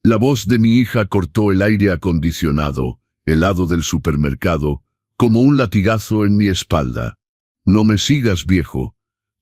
La voz de mi hija cortó el aire acondicionado, helado del supermercado, como un latigazo en mi espalda. No me sigas, viejo.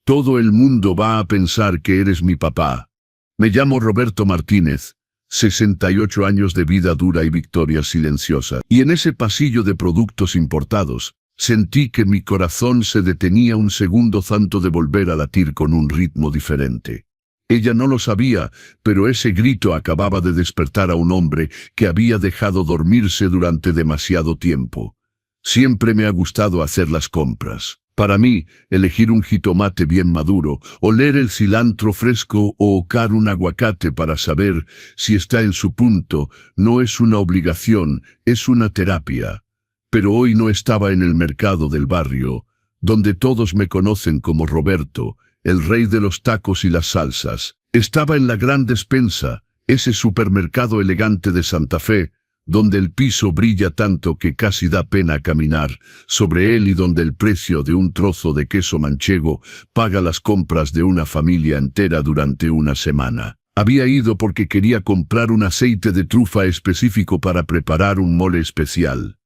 Todo el mundo va a pensar que eres mi papá. Me llamo Roberto Martínez, 68 años de vida dura y victoria silenciosa. Y en ese pasillo de productos importados, sentí que mi corazón se detenía un segundo tanto de volver a latir con un ritmo diferente. Ella no lo sabía, pero ese grito acababa de despertar a un hombre que había dejado dormirse durante demasiado tiempo. Siempre me ha gustado hacer las compras. Para mí, elegir un jitomate bien maduro, oler el cilantro fresco o ocar un aguacate para saber si está en su punto, no es una obligación, es una terapia. Pero hoy no estaba en el mercado del barrio, donde todos me conocen como Roberto, el rey de los tacos y las salsas. Estaba en la Gran Despensa, ese supermercado elegante de Santa Fe, donde el piso brilla tanto que casi da pena caminar sobre él y donde el precio de un trozo de queso manchego paga las compras de una familia entera durante una semana. Había ido porque quería comprar un aceite de trufa específico para preparar un mole especial.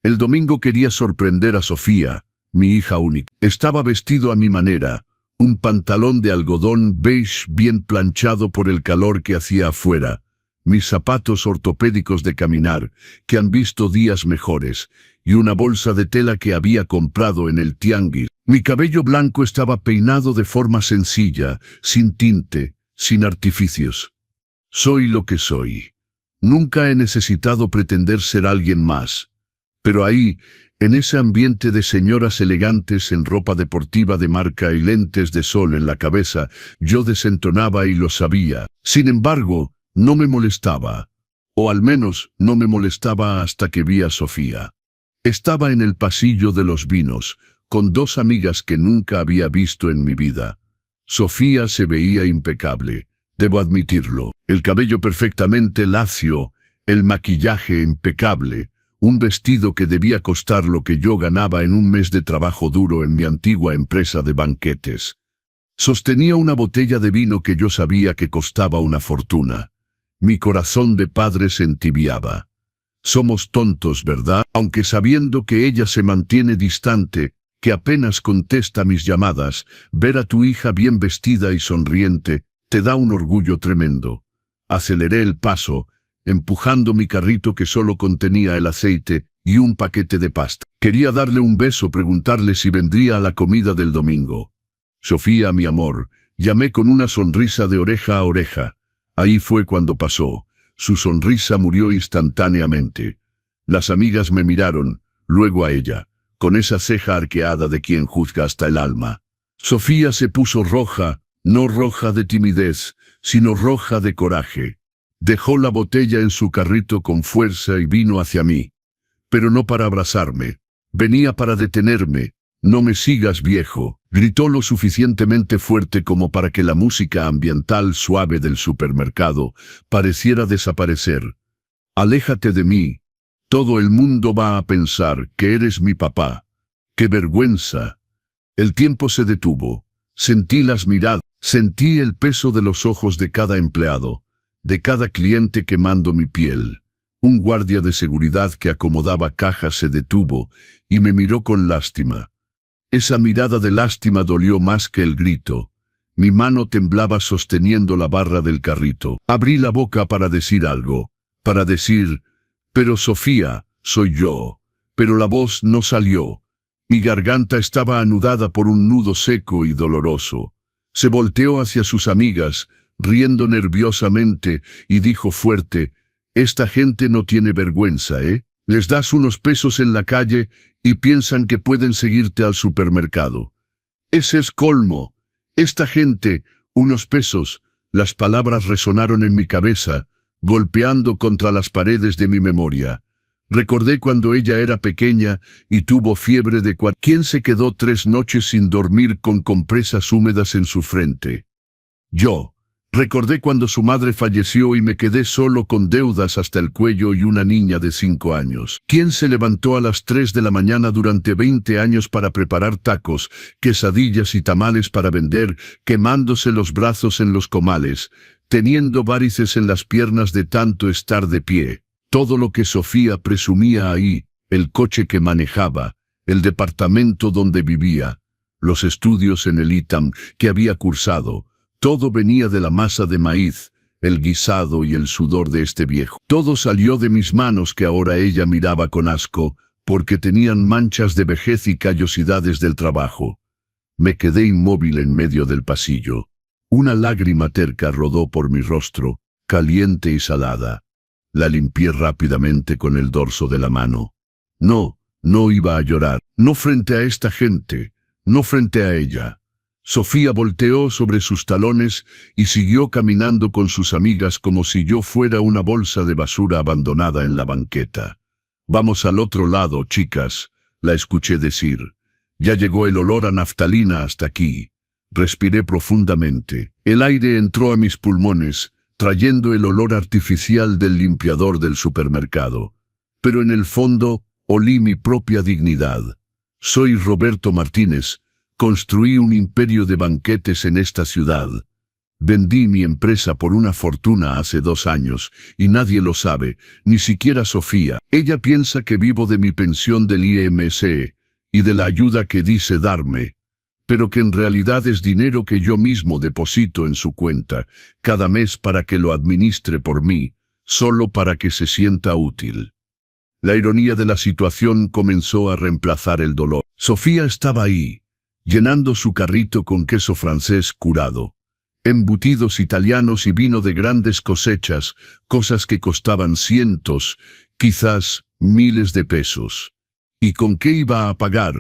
El domingo quería sorprender a Sofía, mi hija única. Estaba vestido a mi manera, un pantalón de algodón beige bien planchado por el calor que hacía afuera, mis zapatos ortopédicos de caminar, que han visto días mejores, y una bolsa de tela que había comprado en el tianguis. Mi cabello blanco estaba peinado de forma sencilla, sin tinte, sin artificios. Soy lo que soy. Nunca he necesitado pretender ser alguien más. Pero ahí, en ese ambiente de señoras elegantes en ropa deportiva de marca y lentes de sol en la cabeza, yo desentonaba y lo sabía. Sin embargo, no me molestaba. O al menos, no me molestaba hasta que vi a Sofía. Estaba en el pasillo de los vinos, con dos amigas que nunca había visto en mi vida. Sofía se veía impecable, debo admitirlo. El cabello perfectamente lacio, el maquillaje impecable, un vestido que debía costar lo que yo ganaba en un mes de trabajo duro en mi antigua empresa de banquetes. Sostenía una botella de vino que yo sabía que costaba una fortuna. Mi corazón de padre se entibiaba. Somos tontos, ¿verdad? Aunque sabiendo que ella se mantiene distante, que apenas contesta mis llamadas, ver a tu hija bien vestida y sonriente, te da un orgullo tremendo. Aceleré el paso, empujando mi carrito que solo contenía el aceite y un paquete de pasta. Quería darle un beso, preguntarle si vendría a la comida del domingo. Sofía, mi amor, llamé con una sonrisa de oreja a oreja. Ahí fue cuando pasó. Su sonrisa murió instantáneamente. Las amigas me miraron, luego a ella, con esa ceja arqueada de quien juzga hasta el alma. Sofía se puso roja, no roja de timidez, sino roja de coraje. Dejó la botella en su carrito con fuerza y vino hacia mí. Pero no para abrazarme. Venía para detenerme. «No me sigas, viejo», gritó lo suficientemente fuerte como para que la música ambiental suave del supermercado pareciera desaparecer. «Aléjate de mí. Todo el mundo va a pensar que eres mi papá. ¡Qué vergüenza!». El tiempo se detuvo. Sentí las miradas, sentí el peso de los ojos de cada empleado, de cada cliente quemando mi piel. Un guardia de seguridad que acomodaba cajas se detuvo y me miró con lástima. Esa mirada de lástima dolió más que el grito. Mi mano temblaba sosteniendo la barra del carrito. Abrí la boca para decir algo, para decir, «Pero Sofía, soy yo». Pero la voz no salió. Mi garganta estaba anudada por un nudo seco y doloroso. Se volteó hacia sus amigas, riendo nerviosamente, y dijo fuerte, «Esta gente no tiene vergüenza, ¿eh? Les das unos pesos en la calle y piensan que pueden seguirte al supermercado. Ese es colmo. Esta gente, unos pesos». Las palabras resonaron en mi cabeza, golpeando contra las paredes de mi memoria. Recordé cuando ella era pequeña y tuvo fiebre de ¿Quién se quedó 3 noches sin dormir con compresas húmedas en su frente? Yo. Recordé cuando su madre falleció y me quedé solo con deudas hasta el cuello y una niña de 5 años. ¿Quién se levantó a las 3 de la mañana durante 20 años para preparar tacos, quesadillas y tamales para vender, quemándose los brazos en los comales, teniendo varices en las piernas de tanto estar de pie. Todo lo que Sofía presumía ahí, el coche que manejaba, el departamento donde vivía, los estudios en el ITAM que había cursado, todo venía de la masa de maíz, el guisado y el sudor de este viejo. Todo salió de mis manos que ahora ella miraba con asco, porque tenían manchas de vejez y callosidades del trabajo. Me quedé inmóvil en medio del pasillo. Una lágrima terca rodó por mi rostro, caliente y salada. La limpié rápidamente con el dorso de la mano. No iba a llorar, no frente a esta gente, no frente a ella. Sofía volteó sobre sus talones y siguió caminando con sus amigas como si yo fuera una bolsa de basura abandonada en la banqueta. «Vamos al otro lado, chicas», la escuché decir. Ya llegó el olor a naftalina hasta aquí. Respiré profundamente. El aire entró a mis pulmones, trayendo el olor artificial del limpiador del supermercado. Pero en el fondo, olí mi propia dignidad. Soy Roberto Martínez. Construí un imperio de banquetes en esta ciudad. Vendí mi empresa por una fortuna hace 2 años, y nadie lo sabe, ni siquiera Sofía. Ella piensa que vivo de mi pensión del IMC, y de la ayuda que dice darme, pero que en realidad es dinero que yo mismo deposito en su cuenta, cada mes para que lo administre por mí, solo para que se sienta útil. La ironía de la situación comenzó a reemplazar el dolor. Sofía estaba ahí, llenando su carrito con queso francés curado, embutidos italianos y vino de grandes cosechas, cosas que costaban cientos, quizás miles de pesos. ¿Y con qué iba a pagar?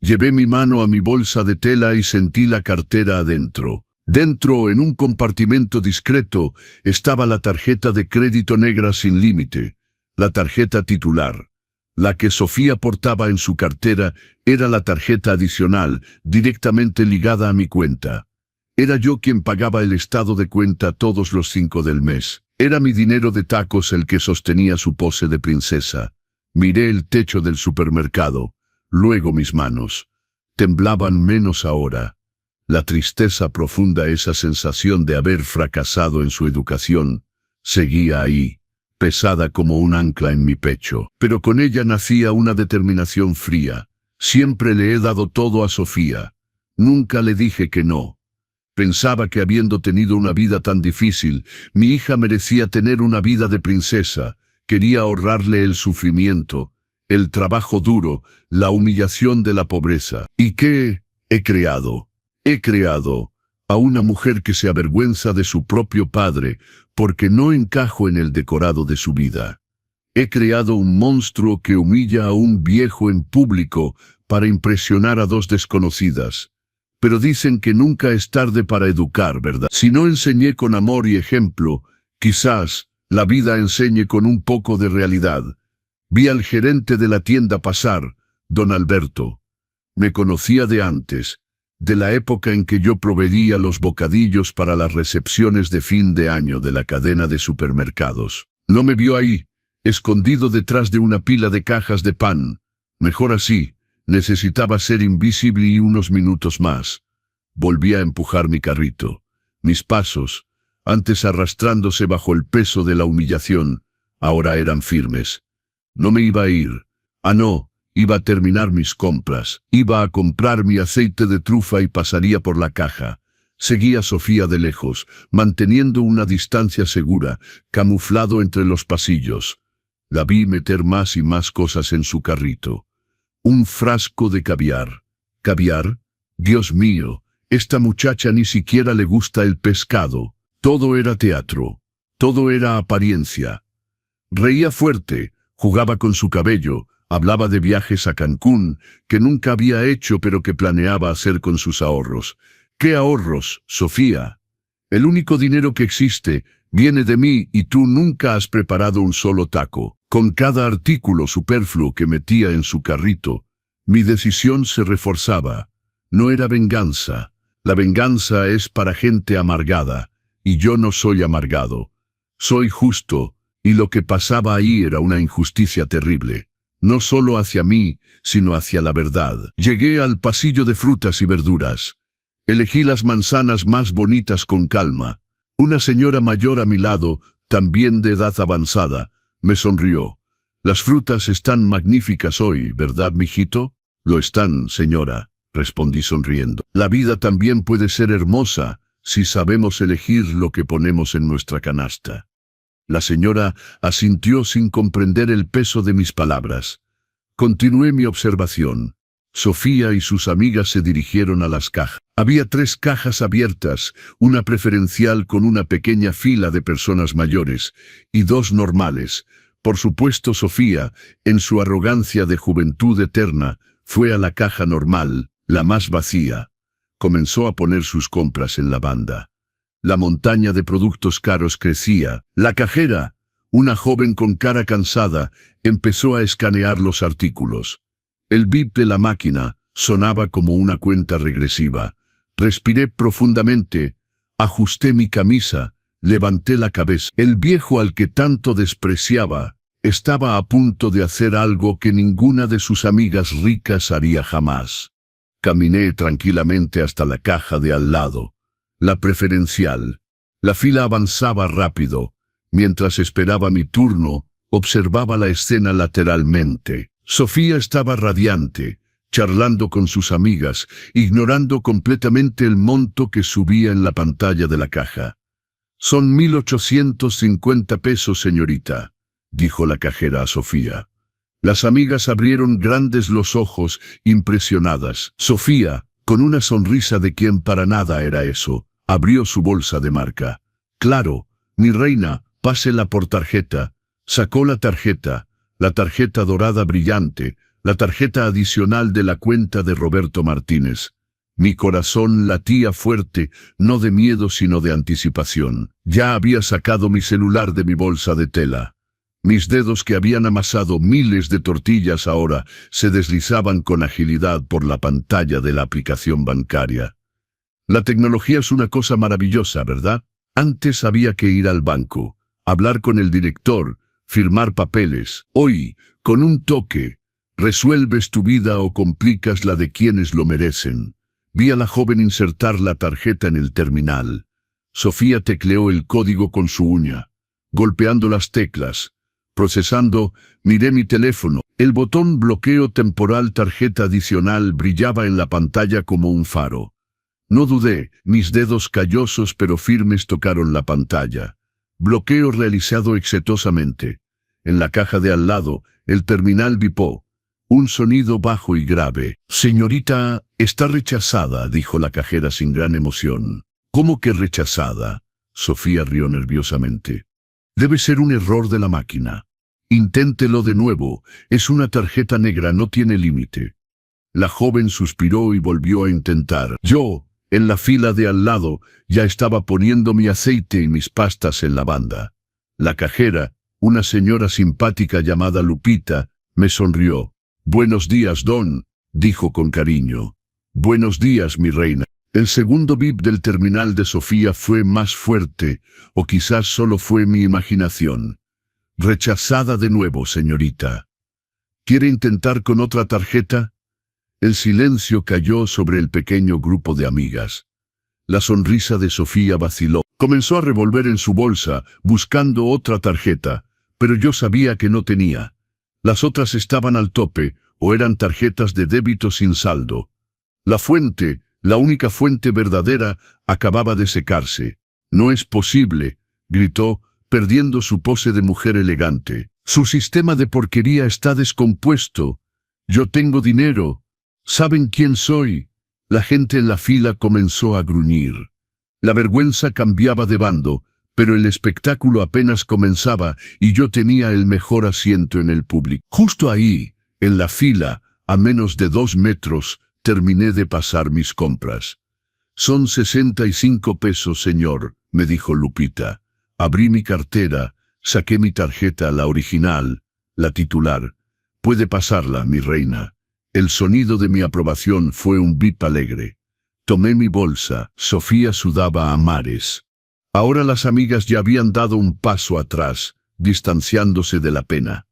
Llevé mi mano a mi bolsa de tela y sentí la cartera adentro. Dentro, en un compartimento discreto, estaba la tarjeta de crédito negra sin límite, la tarjeta titular. La que Sofía portaba en su cartera era la tarjeta adicional, directamente ligada a mi cuenta. Era yo quien pagaba el estado de cuenta todos los 5 del mes. Era mi dinero de tacos el que sostenía su pose de princesa. Miré el techo del supermercado, luego mis manos. Temblaban menos ahora. La tristeza profunda, esa sensación de haber fracasado en su educación, seguía ahí, pesada como un ancla en mi pecho. Pero con ella nacía una determinación fría. Siempre le he dado todo a Sofía. Nunca le dije que no. Pensaba que habiendo tenido una vida tan difícil, mi hija merecía tener una vida de princesa. Quería ahorrarle el sufrimiento, el trabajo duro, la humillación de la pobreza. ¿Y qué he creado? He creado a una mujer que se avergüenza de su propio padre porque no encajo en el decorado de su vida. He creado un monstruo que humilla a un viejo en público para impresionar a 2 desconocidas. Pero dicen que nunca es tarde para educar, ¿verdad? Si no enseñé con amor y ejemplo, quizás la vida enseñe con un poco de realidad. Vi al gerente de la tienda pasar, don Alberto. Me conocía de antes, de la época en que yo proveía los bocadillos para las recepciones de fin de año de la cadena de supermercados. No me vio ahí, escondido detrás de una pila de cajas de pan. Mejor así, necesitaba ser invisible y unos minutos más. Volví a empujar mi carrito. Mis pasos, antes arrastrándose bajo el peso de la humillación, ahora eran firmes. No me iba a ir. No, iba a terminar mis compras. Iba a comprar mi aceite de trufa y pasaría por la caja. Seguía a Sofía de lejos, manteniendo una distancia segura, camuflado entre los pasillos. La vi meter más y más cosas en su carrito. Un frasco de caviar. ¿Caviar? Dios mío, esta muchacha ni siquiera le gusta el pescado. Todo era teatro. Todo era apariencia. Reía fuerte, jugaba con su cabello, hablaba de viajes a Cancún, que nunca había hecho pero que planeaba hacer con sus ahorros. ¿Qué ahorros, Sofía? El único dinero que existe viene de mí y tú nunca has preparado un solo taco. Con cada artículo superfluo que metía en su carrito, mi decisión se reforzaba. No era venganza. La venganza es para gente amargada, y yo no soy amargado. Soy justo, y lo que pasaba ahí era una injusticia terrible. No solo hacia mí, sino hacia la verdad. Llegué al pasillo de frutas y verduras. Elegí las manzanas más bonitas con calma. Una señora mayor a mi lado, también de edad avanzada, me sonrió. Las frutas están magníficas hoy, ¿verdad, mijito? Lo están, señora, respondí sonriendo. La vida también puede ser hermosa si sabemos elegir lo que ponemos en nuestra canasta. La señora asintió sin comprender el peso de mis palabras. Continué mi observación. Sofía y sus amigas se dirigieron a las cajas. Había 3 cajas abiertas, una preferencial con una pequeña fila de personas mayores, y 2 normales. Por supuesto, Sofía, en su arrogancia de juventud eterna, fue a la caja normal, la más vacía. Comenzó a poner sus compras en la banda. La montaña de productos caros crecía. La cajera, una joven con cara cansada, empezó a escanear los artículos. El bip de la máquina sonaba como una cuenta regresiva. Respiré profundamente, ajusté mi camisa, levanté la cabeza. El viejo al que tanto despreciaba estaba a punto de hacer algo que ninguna de sus amigas ricas haría jamás. Caminé tranquilamente hasta la caja de al lado, la preferencial. La fila avanzaba rápido. Mientras esperaba mi turno, observaba la escena lateralmente. Sofía estaba radiante, charlando con sus amigas, ignorando completamente el monto que subía en la pantalla de la caja. «Son 1.850 pesos, señorita», dijo la cajera a Sofía. Las amigas abrieron grandes los ojos, impresionadas. Sofía, con una sonrisa de quien para nada era eso, abrió su bolsa de marca. «Claro, mi reina, pásela por tarjeta». Sacó la tarjeta dorada brillante, la tarjeta adicional de la cuenta de Roberto Martínez. Mi corazón latía fuerte, no de miedo sino de anticipación. Ya había sacado mi celular de mi bolsa de tela. Mis dedos que habían amasado miles de tortillas ahora se deslizaban con agilidad por la pantalla de la aplicación bancaria. La tecnología es una cosa maravillosa, ¿verdad? Antes había que ir al banco, hablar con el director, firmar papeles. Hoy, con un toque, resuelves tu vida o complicas la de quienes lo merecen. Vi a la joven insertar la tarjeta en el terminal. Sofía tecleó el código con su uña, golpeando las teclas. Procesando, miré mi teléfono. El botón bloqueo temporal tarjeta adicional brillaba en la pantalla como un faro. No dudé, mis dedos callosos pero firmes tocaron la pantalla. Bloqueo realizado exitosamente. En la caja de al lado, el terminal bipó. Un sonido bajo y grave. «Señorita, está rechazada», dijo la cajera sin gran emoción. «¿Cómo que rechazada?», Sofía rió nerviosamente. «Debe ser un error de la máquina. Inténtelo de nuevo, es una tarjeta negra, no tiene límite». La joven suspiró y volvió a intentar. Yo, en la fila de al lado, ya estaba poniendo mi aceite y mis pastas en la banda. La cajera, una señora simpática llamada Lupita, me sonrió. «Buenos días, don», dijo con cariño. «Buenos días, mi reina». El segundo bip del terminal de Sofía fue más fuerte, o quizás solo fue mi imaginación. «Rechazada de nuevo, señorita. ¿Quiere intentar con otra tarjeta?» El silencio cayó sobre el pequeño grupo de amigas. La sonrisa de Sofía vaciló. Comenzó a revolver en su bolsa, buscando otra tarjeta, pero yo sabía que no tenía. Las otras estaban al tope, o eran tarjetas de débito sin saldo. La fuente, la única fuente verdadera, acababa de secarse. «No es posible», gritó, perdiendo su pose de mujer elegante. «Su sistema de porquería está descompuesto. Yo tengo dinero. ¿Saben quién soy?». La gente en la fila comenzó a gruñir. La vergüenza cambiaba de bando, pero el espectáculo apenas comenzaba y yo tenía el mejor asiento en el público. Justo ahí, en la fila, a menos de 2 metros, terminé de pasar mis compras. «Son 65 pesos, señor», me dijo Lupita. Abrí mi cartera, saqué mi tarjeta, la original, la titular. «Puede pasarla, mi reina». El sonido de mi aprobación fue un bip alegre. Tomé mi bolsa. Sofía sudaba a mares. Ahora las amigas ya habían dado un paso atrás, distanciándose de la pena.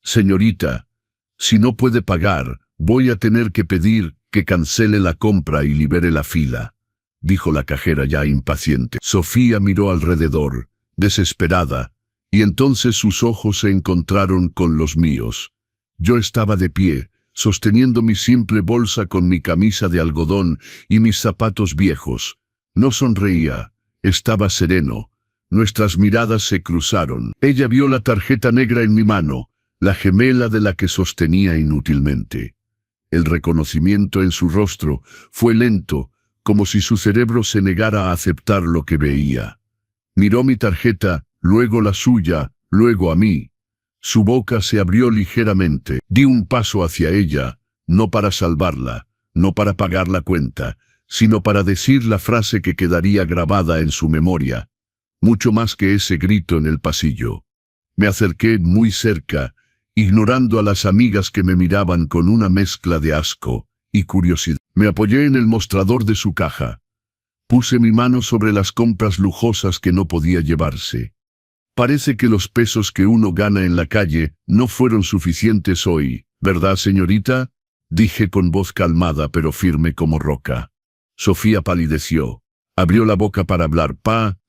«Señorita, si no puede pagar, voy a tener que pedir que cancele la compra y libere la fila». dijo la cajera ya impaciente. Sofía miró alrededor, desesperada, y entonces sus ojos se encontraron con los míos. Yo estaba de pie, sosteniendo mi simple bolsa con mi camisa de algodón y mis zapatos viejos. No sonreía, estaba sereno. Nuestras miradas se cruzaron. Ella vio la tarjeta negra en mi mano, la gemela de la que sostenía inútilmente. El reconocimiento en su rostro fue lento, como si su cerebro se negara a aceptar lo que veía. Miró mi tarjeta, luego la suya, luego a mí. Su boca se abrió ligeramente. Di un paso hacia ella, no para salvarla, no para pagar la cuenta, sino para decir la frase que quedaría grabada en su memoria, mucho más que ese grito en el pasillo. Me acerqué muy cerca, ignorando a las amigas que me miraban con una mezcla de asco y curiosidad. Me apoyé en el mostrador de su caja. Puse mi mano sobre las compras lujosas que no podía llevarse. Parece que los pesos que uno gana en la calle no fueron suficientes hoy, ¿verdad, señorita? Dije con voz calmada pero firme como roca. Sofía palideció. Abrió la boca para hablar,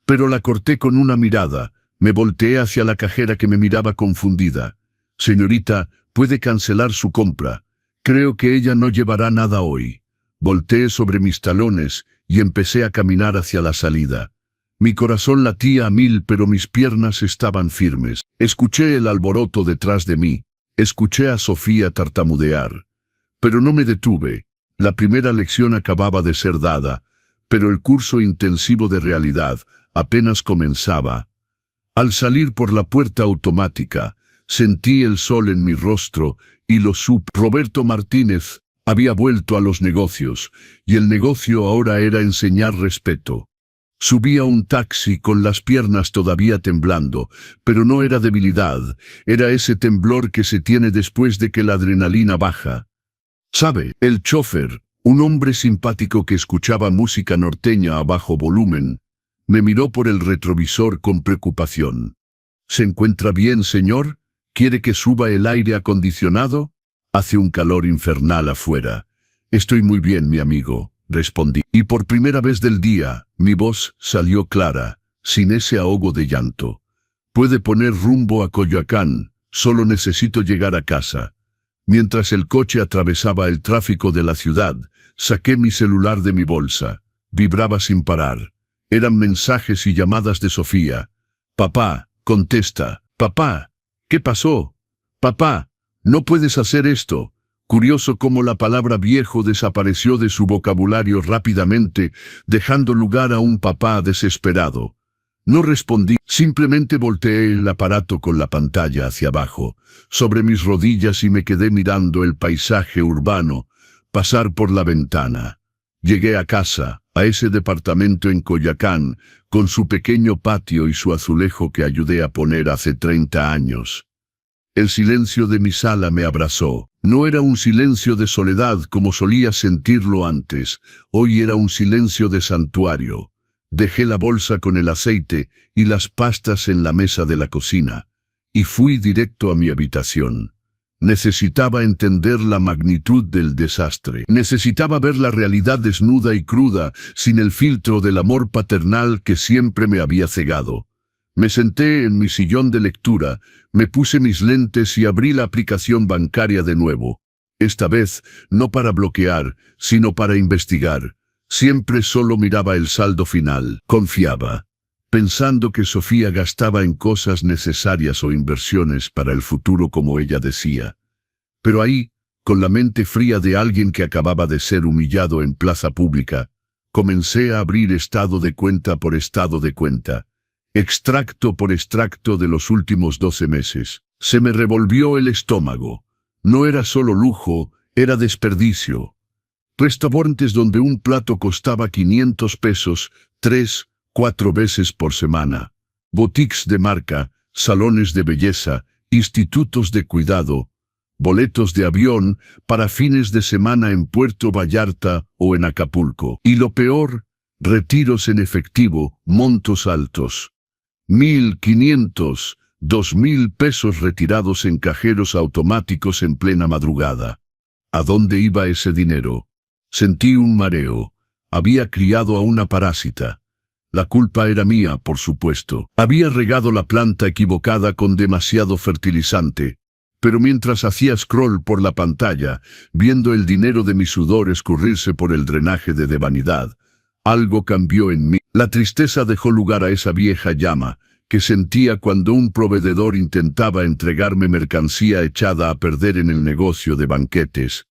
pero la corté con una mirada. Me volteé hacia la cajera que me miraba confundida. Señorita, puede cancelar su compra. Creo que ella no llevará nada hoy. Volteé sobre mis talones y empecé a caminar hacia la salida. Mi corazón latía a 1000, pero mis piernas estaban firmes. Escuché el alboroto detrás de mí. Escuché a Sofía tartamudear. Pero no me detuve. La primera lección acababa de ser dada, pero el curso intensivo de realidad apenas comenzaba. Al salir por la puerta automática, sentí el sol en mi rostro y lo supe. Roberto Martínez había vuelto a los negocios, y el negocio ahora era enseñar respeto. Subí a un taxi con las piernas todavía temblando, pero no era debilidad, era ese temblor que se tiene después de que la adrenalina baja. ¿Sabe? El chofer, un hombre simpático que escuchaba música norteña a bajo volumen, me miró por el retrovisor con preocupación. ¿Se encuentra bien, señor? ¿Quiere que suba el aire acondicionado? Hace un calor infernal afuera. Estoy muy bien, mi amigo, respondí. Y por primera vez del día, mi voz salió clara, sin ese ahogo de llanto. Puede poner rumbo a Coyoacán, solo necesito llegar a casa. Mientras el coche atravesaba el tráfico de la ciudad, saqué mi celular de mi bolsa. Vibraba sin parar. Eran mensajes y llamadas de Sofía. Papá, contesta. Papá, ¿qué pasó? Papá, no puedes hacer esto. Curioso cómo la palabra viejo desapareció de su vocabulario rápidamente, dejando lugar a un papá desesperado. No respondí, simplemente volteé el aparato con la pantalla hacia abajo, sobre mis rodillas y me quedé mirando el paisaje urbano, pasar por la ventana. Llegué a casa, a ese departamento en Coyoacán, con su pequeño patio y su azulejo que ayudé a poner hace 30 años. El silencio de mi sala me abrazó. No era un silencio de soledad como solía sentirlo antes, hoy era un silencio de santuario. Dejé la bolsa con el aceite y las pastas en la mesa de la cocina, y fui directo a mi habitación. Necesitaba entender la magnitud del desastre. Necesitaba ver la realidad desnuda y cruda, sin el filtro del amor paternal que siempre me había cegado. Me senté en mi sillón de lectura, me puse mis lentes y abrí la aplicación bancaria de nuevo. Esta vez, no para bloquear, sino para investigar. Siempre solo miraba el saldo final. Confiaba, pensando que Sofía gastaba en cosas necesarias o inversiones para el futuro como ella decía. Pero ahí, con la mente fría de alguien que acababa de ser humillado en plaza pública, comencé a abrir estado de cuenta por estado de cuenta. Extracto por extracto de los últimos 12 meses. Se me revolvió el estómago. No era solo lujo, era desperdicio. Restaurantes donde un plato costaba 500 pesos, 3, 4 veces por semana. Boutiques de marca, salones de belleza, institutos de cuidado, boletos de avión para fines de semana en Puerto Vallarta o en Acapulco. Y lo peor, retiros en efectivo, montos altos. 1,500, 2,000 pesos retirados en cajeros automáticos en plena madrugada. ¿A dónde iba ese dinero? Sentí un mareo. había criado a una parásita. La culpa era mía, por supuesto. Había regado la planta equivocada con demasiado fertilizante. Pero mientras hacía scroll por la pantalla, viendo el dinero de mi sudor escurrirse por el drenaje de vanidad, algo cambió en mí. La tristeza dejó lugar a esa vieja llama que sentía cuando un proveedor intentaba entregarme mercancía echada a perder en el negocio de banquetes.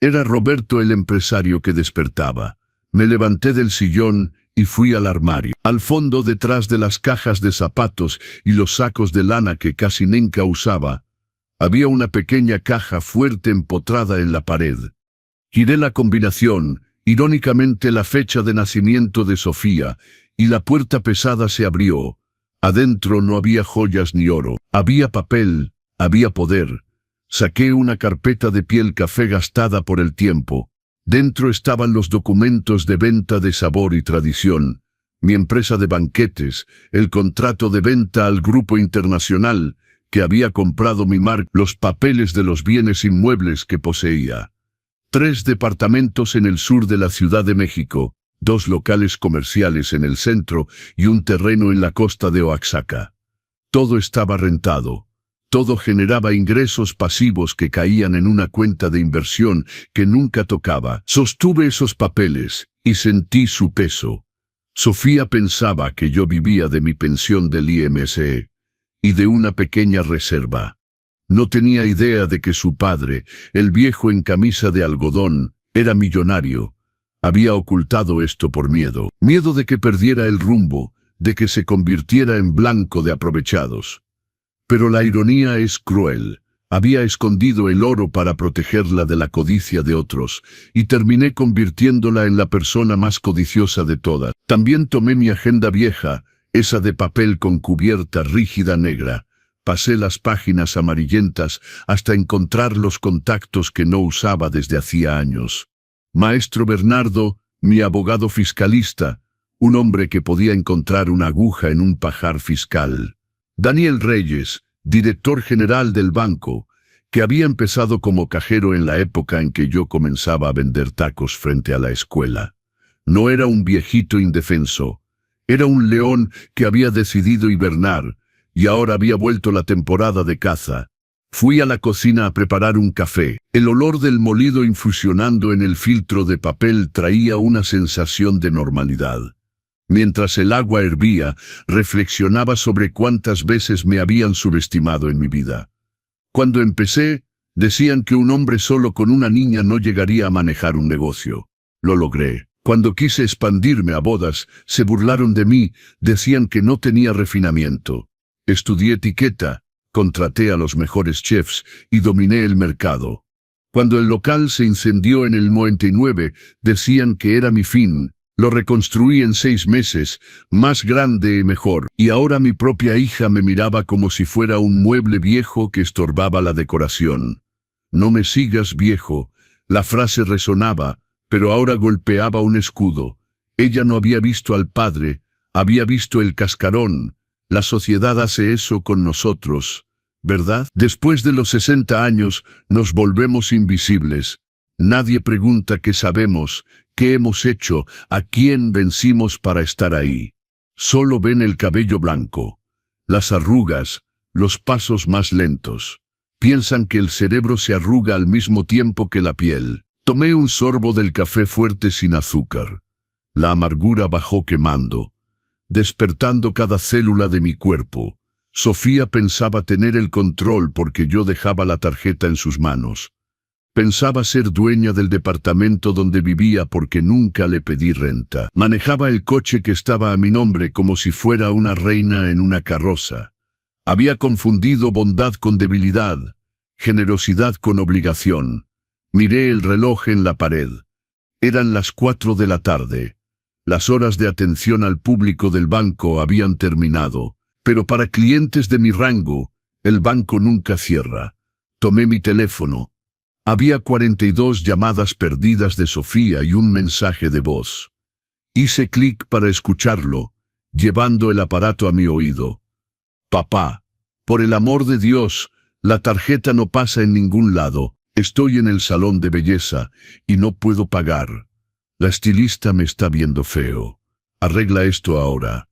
Era Roberto el empresario que despertaba. Me levanté del sillón y fui al armario. Al fondo, detrás de las cajas de zapatos y los sacos de lana que casi nunca usaba, había una pequeña caja fuerte empotrada en la pared. Giré la combinación, irónicamente la fecha de nacimiento de Sofía, y la puerta pesada se abrió. Adentro no había joyas ni oro. Había papel, había poder. Saqué una carpeta de piel café gastada por el tiempo. Dentro estaban los documentos de venta de Sabor y Tradición, mi empresa de banquetes, el contrato de venta al grupo internacional que había comprado mi marca, los papeles de los bienes inmuebles que poseía. 3 departamentos en el sur de la Ciudad de México, 2 locales comerciales en el centro y un terreno en la costa de Oaxaca. Todo estaba rentado. Todo generaba ingresos pasivos que caían en una cuenta de inversión que nunca tocaba. Sostuve esos papeles y sentí su peso. Sofía pensaba que yo vivía de mi pensión del IMSS y de una pequeña reserva. No tenía idea de que su padre, el viejo en camisa de algodón, era millonario. Había ocultado esto por miedo. Miedo de que perdiera el rumbo, de que se convirtiera en blanco de aprovechados. Pero la ironía es cruel. Había escondido el oro para protegerla de la codicia de otros, y terminé convirtiéndola en la persona más codiciosa de todas. También tomé mi agenda vieja, esa de papel con cubierta rígida negra. Pasé las páginas amarillentas hasta encontrar los contactos que no usaba desde hacía años. Maestro Bernardo, mi abogado fiscalista, un hombre que podía encontrar una aguja en un pajar fiscal. Daniel Reyes, director general del banco, que había empezado como cajero en la época en que yo comenzaba a vender tacos frente a la escuela. No era un viejito indefenso, era un león que había decidido hibernar, y ahora había vuelto la temporada de caza. Fui a la cocina a preparar un café. El olor del molido infusionando en el filtro de papel traía una sensación de normalidad. Mientras el agua hervía, reflexionaba sobre cuántas veces me habían subestimado en mi vida. Cuando empecé, decían que un hombre solo con una niña no llegaría a manejar un negocio. Lo logré. Cuando quise expandirme a bodas, se burlaron de mí, decían que no tenía refinamiento. Estudié etiqueta, contraté a los mejores chefs y dominé el mercado. Cuando el local se incendió en el 99, decían que era mi fin. Lo reconstruí en 6 meses, más grande y mejor, y ahora mi propia hija me miraba como si fuera un mueble viejo que estorbaba la decoración. No me sigas, viejo. La frase resonaba, pero ahora golpeaba un escudo. Ella no había visto al padre, había visto el cascarón. La sociedad hace eso con nosotros, ¿verdad? Después de los 60 años, nos volvemos invisibles. Nadie pregunta qué sabemos, qué hemos hecho, a quién vencimos para estar ahí. Solo ven el cabello blanco, las arrugas, los pasos más lentos. Piensan que el cerebro se arruga al mismo tiempo que la piel. Tomé un sorbo del café fuerte sin azúcar. La amargura bajó quemando, despertando cada célula de mi cuerpo. Sofía pensaba tener el control porque yo dejaba la tarjeta en sus manos. Pensaba ser dueña del departamento donde vivía porque nunca le pedí renta. Manejaba el coche que estaba a mi nombre como si fuera una reina en una carroza. Había confundido bondad con debilidad, generosidad con obligación. Miré el reloj en la pared. Eran las 4 de la tarde. Las horas de atención al público del banco habían terminado, pero para clientes de mi rango, el banco nunca cierra. Tomé mi teléfono. Había 42 llamadas perdidas de Sofía y un mensaje de voz. Hice clic para escucharlo, llevando el aparato a mi oído. Papá, por el amor de Dios, la tarjeta no pasa en ningún lado. Estoy en el salón de belleza y no puedo pagar. La estilista me está viendo feo. Arregla esto ahora.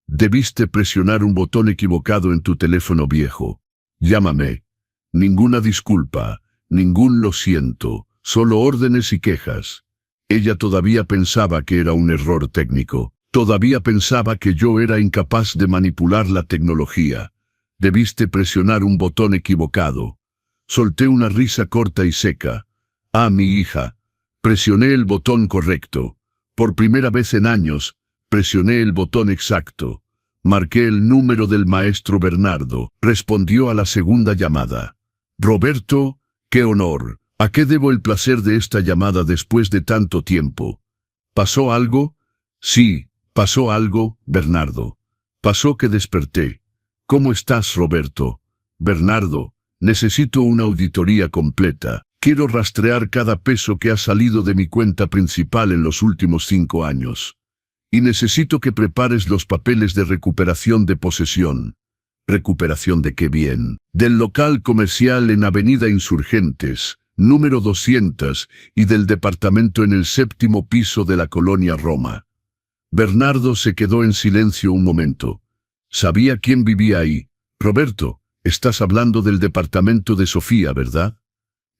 Debiste presionar un botón equivocado en tu teléfono viejo. Llámame. Ninguna disculpa, ningún lo siento, solo órdenes y quejas. Ella todavía pensaba que era un error técnico. Todavía pensaba que yo era incapaz de manipular la tecnología. Debiste presionar un botón equivocado. Solté una risa corta y seca. Ah, mi hija. Presioné el botón correcto. Por primera vez en años, presioné el botón exacto. Marqué el número del maestro Bernardo. Respondió a la segunda llamada. Roberto, qué honor. ¿A qué debo el placer de esta llamada después de tanto tiempo? ¿Pasó algo? Sí, pasó algo, Bernardo. Pasó que desperté. ¿Cómo estás, Roberto? Bernardo, necesito una auditoría completa. Quiero rastrear cada peso que ha salido de mi cuenta principal en los últimos 5 años. Y necesito que prepares los papeles de recuperación de posesión. ¿Recuperación de qué bien? Del local comercial en Avenida Insurgentes, número 200, y del departamento en el 7º piso de la colonia Roma. Bernardo se quedó en silencio un momento. Sabía quién vivía ahí. Roberto, estás hablando del departamento de Sofía, ¿verdad?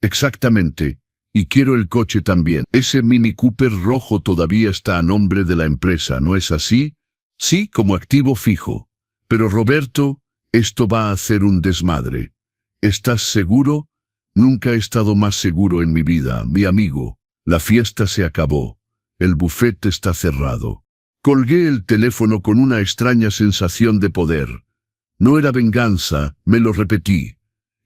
Exactamente. Y quiero el coche también. Ese Mini Cooper rojo todavía está a nombre de la empresa, ¿no es así? Sí, como activo fijo. Pero Roberto, esto va a hacer un desmadre. ¿Estás seguro? Nunca he estado más seguro en mi vida, mi amigo. La fiesta se acabó. El buffet está cerrado. Colgué el teléfono con una extraña sensación de poder. No era venganza, me lo repetí.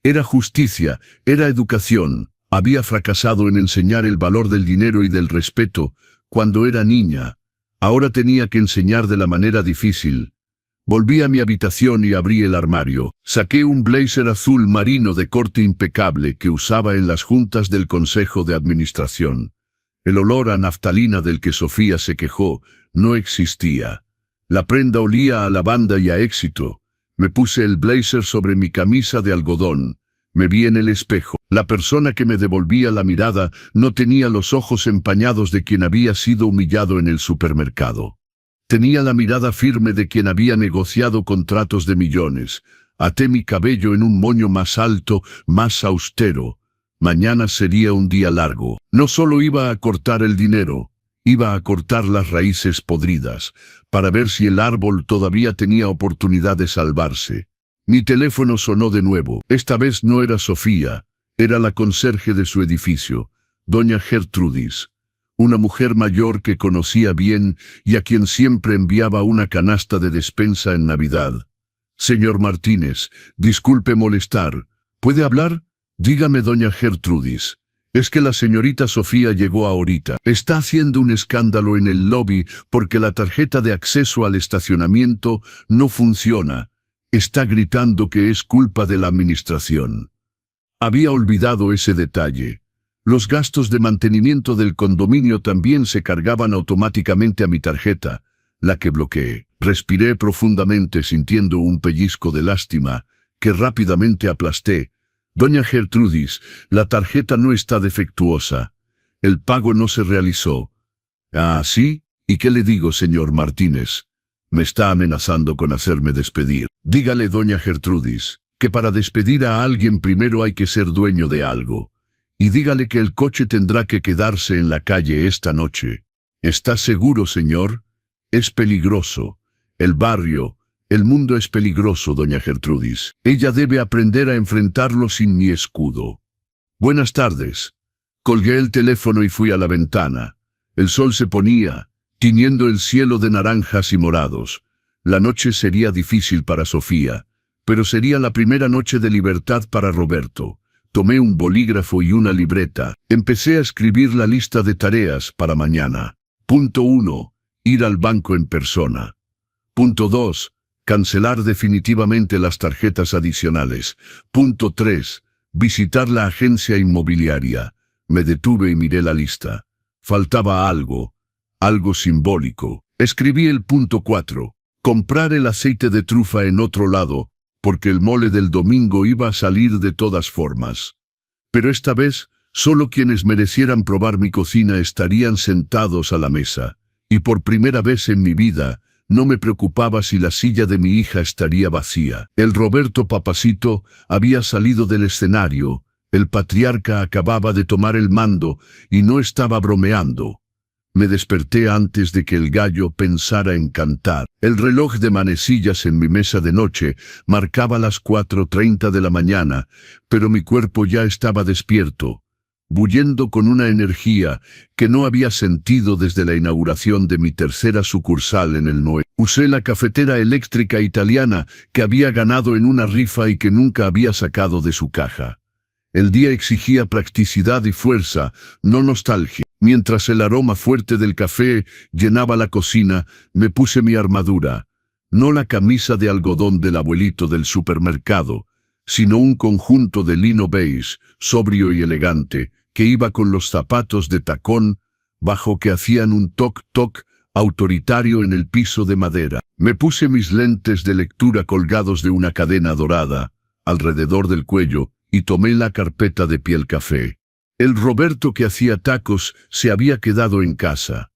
Era justicia, era educación. Había fracasado en enseñar el valor del dinero y del respeto cuando era niña. Ahora tenía que enseñar de la manera difícil. Volví a mi habitación y abrí el armario. Saqué un blazer azul marino de corte impecable que usaba en las juntas del Consejo de Administración. El olor a naftalina del que Sofía se quejó no existía. La prenda olía a lavanda y a éxito. Me puse el blazer sobre mi camisa de algodón. Me vi en el espejo. La persona que me devolvía la mirada no tenía los ojos empañados de quien había sido humillado en el supermercado. Tenía la mirada firme de quien había negociado contratos de millones. Até mi cabello en un moño más alto, más austero. Mañana sería un día largo. No solo iba a cortar el dinero, iba a cortar las raíces podridas, para ver si el árbol todavía tenía oportunidad de salvarse. Mi teléfono sonó de nuevo. Esta vez no era Sofía, era la conserje de su edificio, doña Gertrudis, una mujer mayor que conocía bien y a quien siempre enviaba una canasta de despensa en Navidad. Señor Martínez, disculpe molestar. ¿Puede hablar? Dígame, doña Gertrudis. Es que la señorita Sofía llegó ahorita. Está haciendo un escándalo en el lobby porque la tarjeta de acceso al estacionamiento no funciona. Está gritando que es culpa de la administración. Había olvidado ese detalle. Los gastos de mantenimiento del condominio también se cargaban automáticamente a mi tarjeta, la que bloqueé. Respiré profundamente sintiendo un pellizco de lástima, que rápidamente aplasté. Doña Gertrudis, la tarjeta no está defectuosa. El pago no se realizó. ¿Ah, sí? ¿Y qué le digo, señor Martínez? Me está amenazando con hacerme despedir. Dígale, doña Gertrudis, que para despedir a alguien primero hay que ser dueño de algo. Y dígale que el coche tendrá que quedarse en la calle esta noche. ¿Está seguro, señor? Es peligroso. El barrio, el mundo es peligroso, doña Gertrudis. Ella debe aprender a enfrentarlo sin mi escudo. Buenas tardes. Colgué el teléfono y fui a la ventana. El sol se ponía, tiñendo el cielo de naranjas y morados. La noche sería difícil para Sofía, pero sería la primera noche de libertad para Roberto. Tomé un bolígrafo y una libreta. Empecé a escribir la lista de tareas para mañana. Punto 1. Ir al banco en persona. Punto 2. Cancelar definitivamente las tarjetas adicionales. Punto 3. Visitar la agencia inmobiliaria. Me detuve y miré la lista. Faltaba algo simbólico. Escribí el punto 4. Comprar el aceite de trufa en otro lado, porque el mole del domingo iba a salir de todas formas. Pero esta vez Solo quienes merecieran probar mi cocina estarían sentados a la mesa. Y por primera vez en mi vida, no me preocupaba si la silla de mi hija estaría vacía. El Roberto Papacito había salido del escenario. El patriarca acababa de tomar el mando y no estaba bromeando. Me desperté antes de que el gallo pensara en cantar. El reloj de manecillas en mi mesa de noche marcaba las 4:30 de la mañana, pero mi cuerpo ya estaba despierto, bullendo con una energía que no había sentido desde la inauguración de mi tercera sucursal en el Noé. Usé la cafetera eléctrica italiana que había ganado en una rifa y que nunca había sacado de su caja. El día exigía practicidad y fuerza, no nostalgia. Mientras el aroma fuerte del café llenaba la cocina, me puse mi armadura, no la camisa de algodón del abuelito del supermercado, sino un conjunto de lino beige, sobrio y elegante, que iba con los zapatos de tacón, bajo que hacían un toc-toc autoritario en el piso de madera. Me puse mis lentes de lectura colgados de una cadena dorada, alrededor del cuello, y tomé la carpeta de piel café. El Roberto que hacía tacos se había quedado en casa.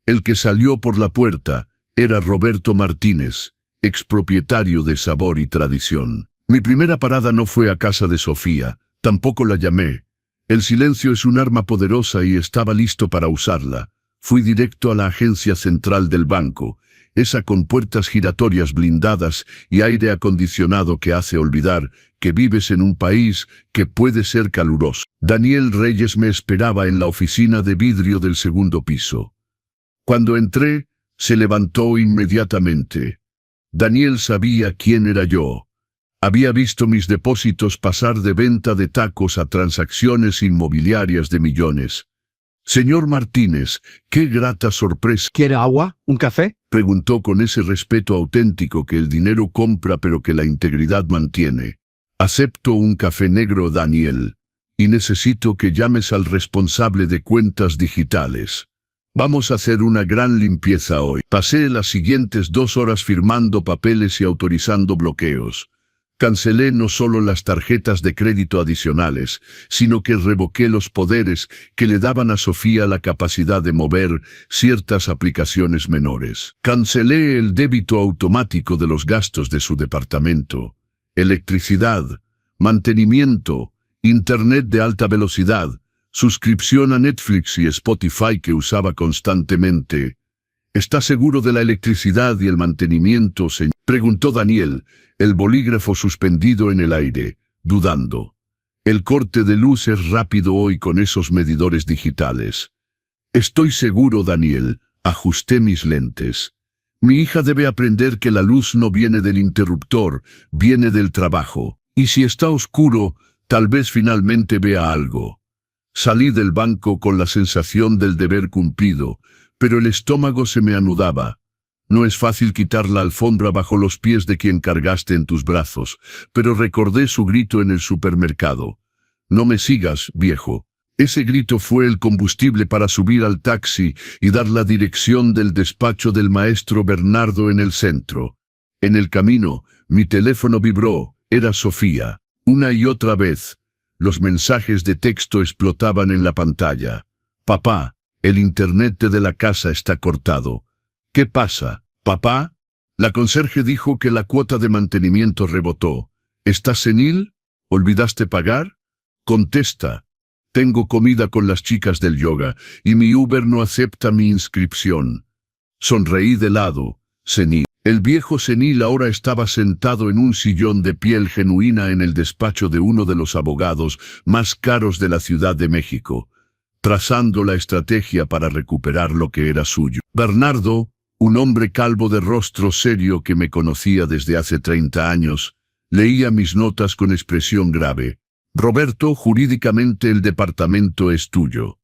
El que salió por la puerta era Roberto Martínez, expropietario de Sabor y Tradición. Mi primera parada no fue a casa de Sofía, tampoco la llamé. El silencio es un arma poderosa y estaba listo para usarla. Fui directo a la agencia central del banco, esa con puertas giratorias blindadas y aire acondicionado que hace olvidar que vives en un país que puede ser caluroso. Daniel Reyes me esperaba en la oficina de vidrio del segundo piso. Cuando entré, se levantó inmediatamente. Daniel sabía quién era yo. Había visto mis depósitos pasar de venta de tacos a transacciones inmobiliarias de millones. Señor Martínez, qué grata sorpresa. ¿Quiere agua? ¿Un café? Preguntó con ese respeto auténtico que el dinero compra pero que la integridad mantiene. Acepto un café negro, Daniel, y necesito que llames al responsable de cuentas digitales. Vamos a hacer una gran limpieza hoy. Pasé las siguientes 2 horas firmando papeles y autorizando bloqueos. Cancelé no solo las tarjetas de crédito adicionales, sino que revoqué los poderes que le daban a Sofía la capacidad de mover ciertas aplicaciones menores. Cancelé el débito automático de los gastos de su departamento. Electricidad, mantenimiento, internet de alta velocidad, suscripción a Netflix y Spotify que usaba constantemente. ¿Está seguro de la electricidad y el mantenimiento, señor?, preguntó Daniel, el bolígrafo suspendido en el aire, dudando. El corte de luz es rápido hoy con esos medidores digitales. Estoy seguro, Daniel, ajusté mis lentes. Mi hija debe aprender que la luz no viene del interruptor, viene del trabajo. Y si está oscuro, tal vez finalmente vea algo. Salí del banco con la sensación del deber cumplido, pero el estómago se me anudaba. No es fácil quitar la alfombra bajo los pies de quien cargaste en tus brazos, pero recordé su grito en el supermercado. No me sigas, viejo. Ese grito fue el combustible para subir al taxi y dar la dirección del despacho del maestro Bernardo en el centro. En el camino, mi teléfono vibró, era Sofía. Una y otra vez, los mensajes de texto explotaban en la pantalla. Papá, el internet de la casa está cortado. ¿Qué pasa, papá? La conserje dijo que la cuota de mantenimiento rebotó. ¿Estás senil? ¿Olvidaste pagar? Contesta. Tengo comida con las chicas del yoga y mi Uber no acepta mi inscripción. Sonreí de lado, senil. El viejo senil ahora estaba sentado en un sillón de piel genuina en el despacho de uno de los abogados más caros de la Ciudad de México, trazando la estrategia para recuperar lo que era suyo. Bernardo, un hombre calvo de rostro serio que me conocía desde hace 30 años, leía mis notas con expresión grave. Roberto, jurídicamente el departamento es tuyo.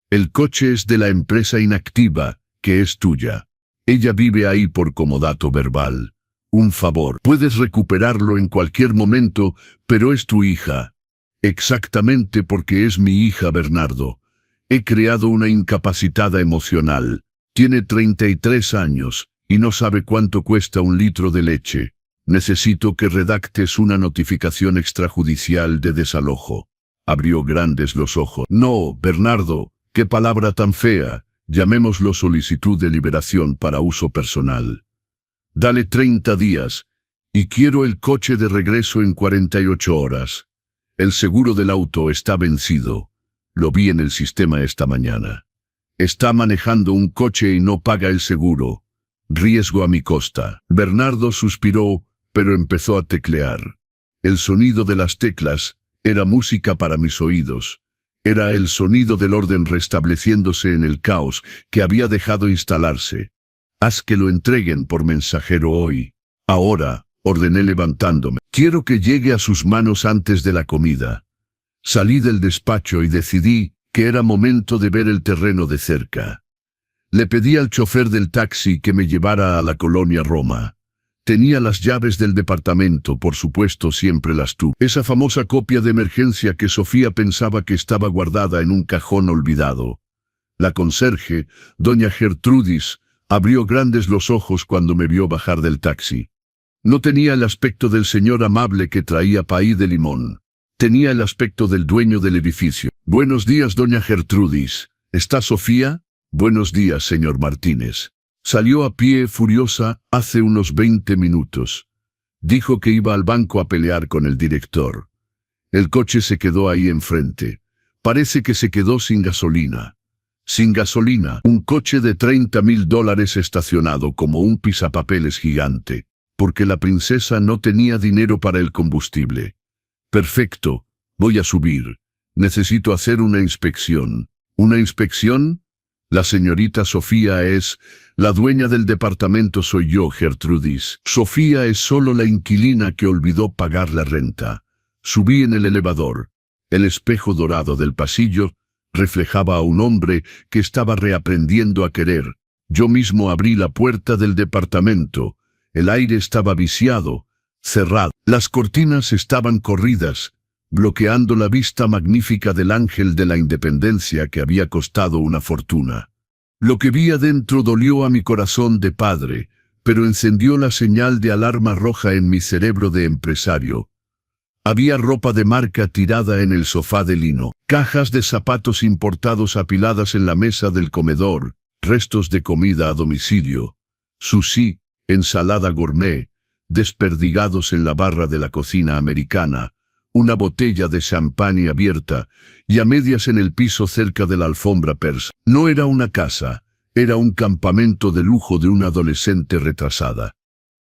El coche es de la empresa inactiva, que es tuya. Ella vive ahí por comodato verbal. Un favor, puedes recuperarlo en cualquier momento, pero es tu hija. Exactamente porque es mi hija, Bernardo. He creado una incapacitada emocional. Tiene 33 años y no sabe cuánto cuesta un litro de leche. Necesito que redactes una notificación extrajudicial de desalojo. Abrió grandes los ojos. No, Bernardo, qué palabra tan fea. Llamémoslo solicitud de liberación para uso personal. Dale 30 días, y quiero el coche de regreso en 48 horas. El seguro del auto está vencido. Lo vi en el sistema esta mañana. Está manejando un coche y no paga el seguro. Riesgo a mi costa. Bernardo suspiró, pero empezó a teclear. El sonido de las teclas era música para mis oídos. Era el sonido del orden restableciéndose en el caos que había dejado instalarse. Haz que lo entreguen por mensajero hoy. Ahora, ordené levantándome. Quiero que llegue a sus manos antes de la comida. Salí del despacho y decidí que era momento de ver el terreno de cerca. Le pedí al chofer del taxi que me llevara a la colonia Roma. Tenía las llaves del departamento, por supuesto siempre las tuve. Esa famosa copia de emergencia que Sofía pensaba que estaba guardada en un cajón olvidado. La conserje, doña Gertrudis, abrió grandes los ojos cuando me vio bajar del taxi. No tenía el aspecto del señor amable que traía paí de limón. Tenía el aspecto del dueño del edificio. Buenos días, doña Gertrudis. ¿Está Sofía? Buenos días, señor Martínez. Salió a pie furiosa hace unos 20 minutos. Dijo que iba al banco a pelear con el director. El coche se quedó ahí enfrente. Parece que se quedó sin gasolina. Sin gasolina, un coche de $30.000 estacionado como un pisapapeles gigante, porque la princesa no tenía dinero para el combustible. Perfecto, voy a subir. Necesito hacer una inspección. ¿Una inspección? La señorita Sofía es... La dueña del departamento soy yo, Gertrudis. Sofía es solo la inquilina que olvidó pagar la renta. Subí en el elevador. El espejo dorado del pasillo reflejaba a un hombre que estaba reaprendiendo a querer. Yo mismo abrí la puerta del departamento. El aire estaba viciado, cerrado. Las cortinas estaban corridas, bloqueando la vista magnífica del Ángel de la Independencia que había costado una fortuna. Lo que vi adentro dolió a mi corazón de padre, pero encendió la señal de alarma roja en mi cerebro de empresario. Había ropa de marca tirada en el sofá de lino, cajas de zapatos importados apiladas en la mesa del comedor, restos de comida a domicilio, sushi, ensalada gourmet, desperdigados en la barra de la cocina americana, una botella de champán abierta y a medias en el piso cerca de la alfombra persa. No era una casa, era un campamento de lujo de una adolescente retrasada.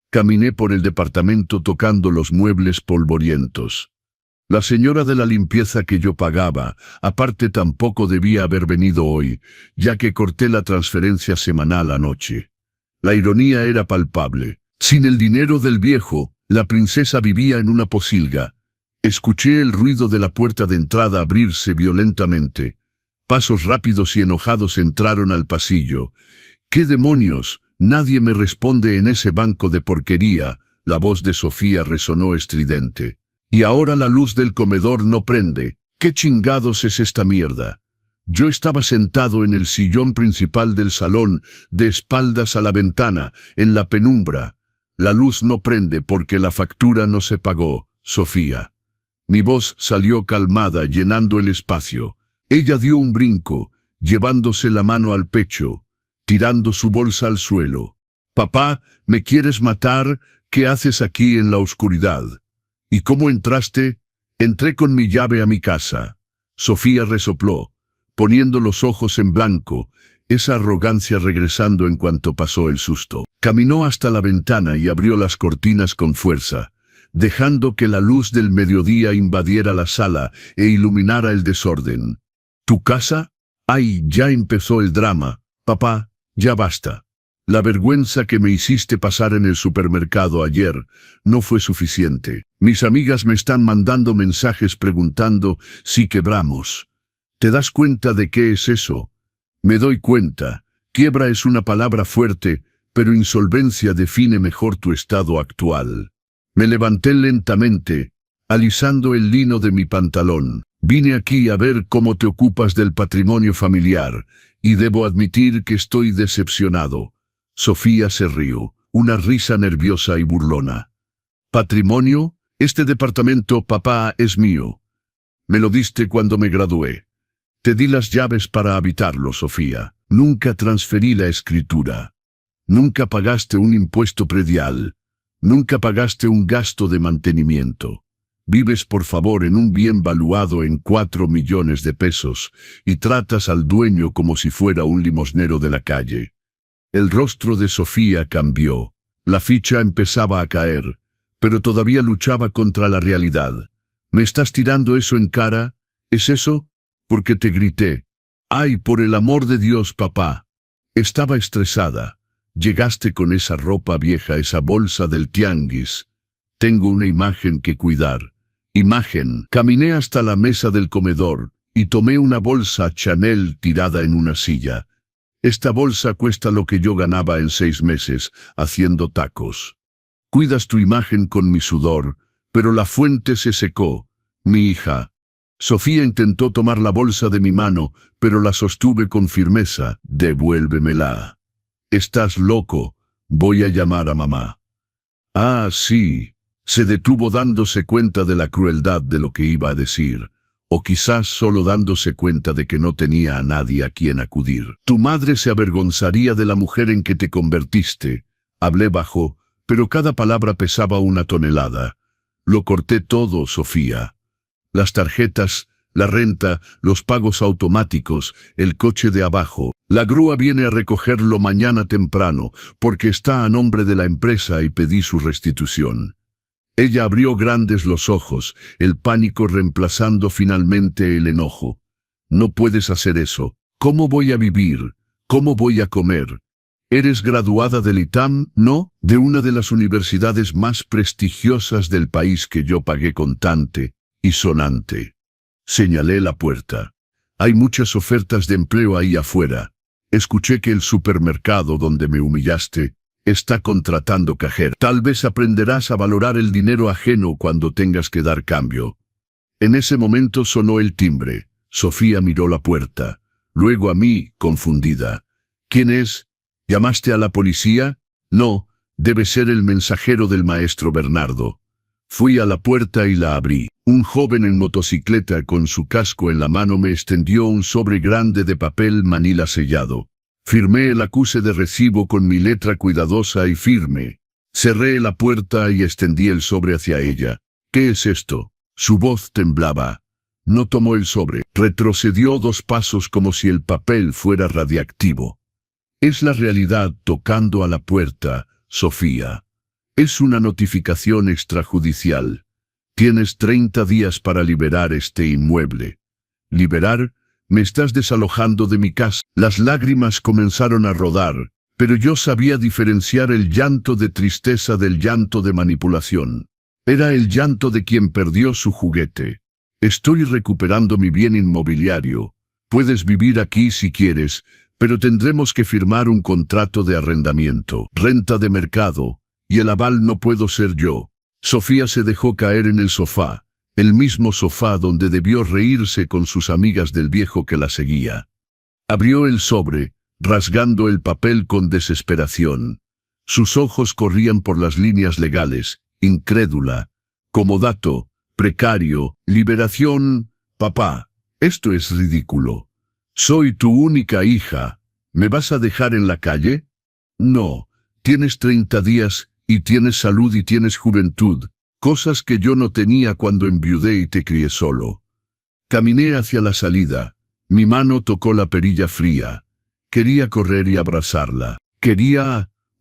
Caminé por el departamento tocando los muebles polvorientos. La señora de la limpieza que yo pagaba, aparte tampoco debía haber venido hoy, ya que corté la transferencia semanal anoche. La ironía era palpable. Sin el dinero del viejo, la princesa vivía en una posilga. Escuché el ruido de la puerta de entrada abrirse violentamente. Pasos rápidos y enojados entraron al pasillo. ¿Qué demonios? Nadie me responde en ese banco de porquería. La voz de Sofía resonó estridente. Y ahora la luz del comedor no prende. ¿Qué chingados es esta mierda? Yo estaba sentado en el sillón principal del salón, de espaldas a la ventana, en la penumbra. La luz no prende porque la factura no se pagó, Sofía. Mi voz salió calmada, llenando el espacio. Ella dio un brinco, llevándose la mano al pecho, tirando su bolsa al suelo. «Papá, ¿me quieres matar? ¿Qué haces aquí en la oscuridad?» «¿Y cómo entraste?» «Entré con mi llave a mi casa». Sofía resopló, poniendo los ojos en blanco, esa arrogancia regresando en cuanto pasó el susto. Caminó hasta la ventana y abrió las cortinas con fuerza, dejando que la luz del mediodía invadiera la sala e iluminara el desorden. ¿Tu casa? ¡Ay, ya empezó el drama! Papá, ya basta. La vergüenza que me hiciste pasar en el supermercado ayer no fue suficiente. Mis amigas me están mandando mensajes preguntando si quebramos. ¿Te das cuenta de qué es eso? Me doy cuenta. Quiebra es una palabra fuerte, pero insolvencia define mejor tu estado actual. Me levanté lentamente, alisando el lino de mi pantalón. Vine aquí a ver cómo te ocupas del patrimonio familiar, y debo admitir que estoy decepcionado. Sofía se rió, una risa nerviosa y burlona. ¿Patrimonio? Este departamento, papá, es mío. Me lo diste cuando me gradué. Te di las llaves para habitarlo, Sofía. Nunca transferí la escritura. Nunca pagaste un impuesto predial. Nunca pagaste un gasto de mantenimiento. Vives, por favor, en un bien valuado en 4 millones de pesos y tratas al dueño como si fuera un limosnero de la calle. El rostro de Sofía cambió. La ficha empezaba a caer, pero todavía luchaba contra la realidad. ¿Me estás tirando eso en cara? ¿Es eso? Porque te grité. ¡Ay, por el amor de Dios, papá! Estaba estresada. Llegaste con esa ropa vieja, esa bolsa del tianguis. Tengo una imagen que cuidar. Imagen. Caminé hasta la mesa del comedor y tomé una bolsa Chanel tirada en una silla. Esta bolsa cuesta lo que yo ganaba en 6 meses haciendo tacos. Cuidas tu imagen con mi sudor, pero la fuente se secó. Mi hija. Sofía intentó tomar la bolsa de mi mano, pero la sostuve con firmeza. Devuélvemela. Estás loco. Voy a llamar a mamá. Ah, sí. Se detuvo dándose cuenta de la crueldad de lo que iba a decir, o quizás solo dándose cuenta de que no tenía a nadie a quien acudir. Tu madre se avergonzaría de la mujer en que te convertiste. Hablé bajo, pero cada palabra pesaba 1 tonelada. Lo corté todo, Sofía. Las tarjetas, la renta, los pagos automáticos, el coche de abajo. La grúa viene a recogerlo mañana temprano, porque está a nombre de la empresa y pedí su restitución. Ella abrió grandes los ojos, el pánico reemplazando finalmente el enojo. No puedes hacer eso. ¿Cómo voy a vivir? ¿Cómo voy a comer? ¿Eres graduada del ITAM? No, de una de las universidades más prestigiosas del país que yo pagué contante y sonante. Señalé la puerta. Hay muchas ofertas de empleo ahí afuera. Escuché que el supermercado donde me humillaste está contratando cajera. Tal vez aprenderás a valorar el dinero ajeno cuando tengas que dar cambio. En ese momento sonó el timbre. Sofía miró la puerta. Luego a mí, confundida. ¿Quién es? ¿Llamaste a la policía? No, debe ser el mensajero del maestro Bernardo. Fui a la puerta y la abrí. Un joven en motocicleta con su casco en la mano me extendió un sobre grande de papel manila sellado. Firmé el acuse de recibo con mi letra cuidadosa y firme. Cerré la puerta y extendí el sobre hacia ella. ¿Qué es esto? Su voz temblaba. No tomó el sobre. Retrocedió 2 pasos como si el papel fuera radiactivo. Es la realidad tocando a la puerta, Sofía. Es una notificación extrajudicial. Tienes 30 días para liberar este inmueble. ¿Liberar? Me estás desalojando de mi casa. Las lágrimas comenzaron a rodar, pero yo sabía diferenciar el llanto de tristeza del llanto de manipulación. Era el llanto de quien perdió su juguete. Estoy recuperando mi bien inmobiliario. Puedes vivir aquí si quieres, pero tendremos que firmar un contrato de arrendamiento, renta de mercado, y el aval no puedo ser yo. Sofía se dejó caer en el sofá. El mismo sofá donde debió reírse con sus amigas del viejo que la seguía. Abrió el sobre, rasgando el papel con desesperación. Sus ojos corrían por las líneas legales, incrédula. Comodato, precario, liberación. Papá, esto es ridículo. Soy tu única hija. ¿Me vas a dejar en la calle? No, tienes 30 días, y tienes salud y tienes juventud. Cosas que yo no tenía cuando enviudé y te crié solo. Caminé hacia la salida. Mi mano tocó la perilla fría. Quería correr y abrazarla.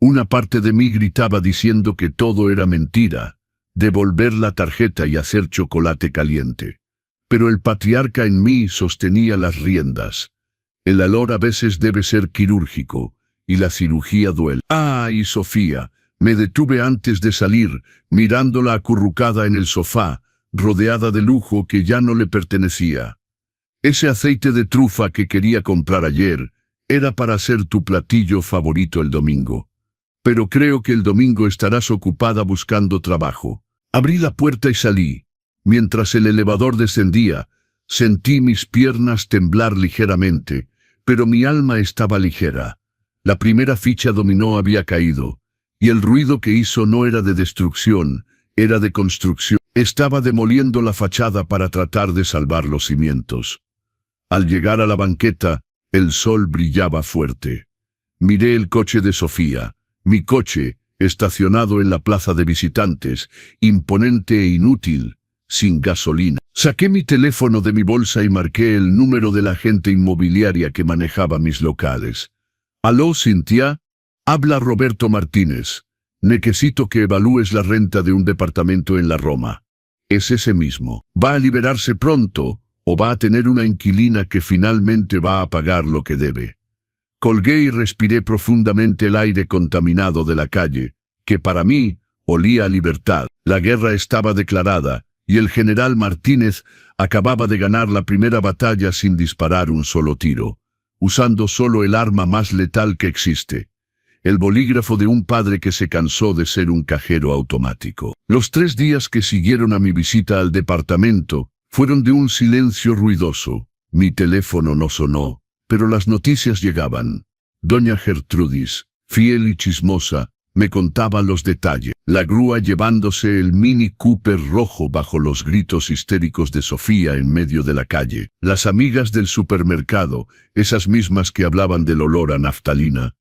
Una parte de mí gritaba diciendo que todo era mentira. Devolver la tarjeta y hacer chocolate caliente. Pero el patriarca en mí sostenía las riendas. El dolor a veces debe ser quirúrgico, y la cirugía duele. ¡Ay, Sofía! Me detuve antes de salir, mirándola acurrucada en el sofá, rodeada de lujo que ya no le pertenecía. Ese aceite de trufa que quería comprar ayer era para hacer tu platillo favorito el domingo. Pero creo que el domingo estarás ocupada buscando trabajo. Abrí la puerta y salí. Mientras el elevador descendía, sentí mis piernas temblar ligeramente, pero mi alma estaba ligera. La primera ficha dominó había caído. Y el ruido que hizo no era de destrucción, era de construcción. Estaba demoliendo la fachada para tratar de salvar los cimientos. Al llegar a la banqueta, el sol brillaba fuerte. Miré el coche de Sofía, mi coche, estacionado en la plaza de visitantes, imponente e inútil, sin gasolina. Saqué mi teléfono de mi bolsa y marqué el número de la agente inmobiliaria que manejaba mis locales. «Aló, Cintia, habla Roberto Martínez. Necesito que evalúes la renta de un departamento en la Roma. Es ese mismo. ¿Va a liberarse pronto o va a tener una inquilina que finalmente va a pagar lo que debe?» Colgué y respiré profundamente el aire contaminado de la calle, que para mí olía a libertad. La guerra estaba declarada, y el general Martínez acababa de ganar la primera batalla sin disparar un solo tiro, usando solo el arma más letal que existe, el bolígrafo de un padre que se cansó de ser un cajero automático. Los 3 días que siguieron a mi visita al departamento fueron de un silencio ruidoso. Mi teléfono no sonó, pero las noticias llegaban. Doña Gertrudis, fiel y chismosa, me contaba los detalles. La grúa llevándose el Mini Cooper rojo bajo los gritos histéricos de Sofía en medio de la calle. Las amigas del supermercado, esas mismas que hablaban del olor a naftalina,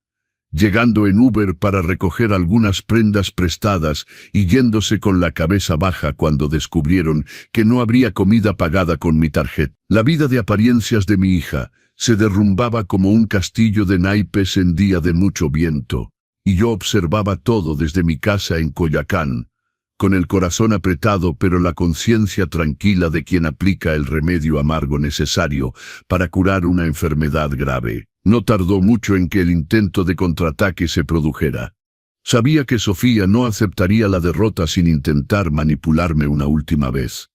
llegando en Uber para recoger algunas prendas prestadas y yéndose con la cabeza baja cuando descubrieron que no habría comida pagada con mi tarjeta. La vida de apariencias de mi hija se derrumbaba como un castillo de naipes en día de mucho viento, y yo observaba todo desde mi casa en Coyoacán, con el corazón apretado pero la conciencia tranquila de quien aplica el remedio amargo necesario para curar una enfermedad grave. No tardó mucho en que el intento de contraataque se produjera. Sabía que Sofía no aceptaría la derrota sin intentar manipularme una última vez.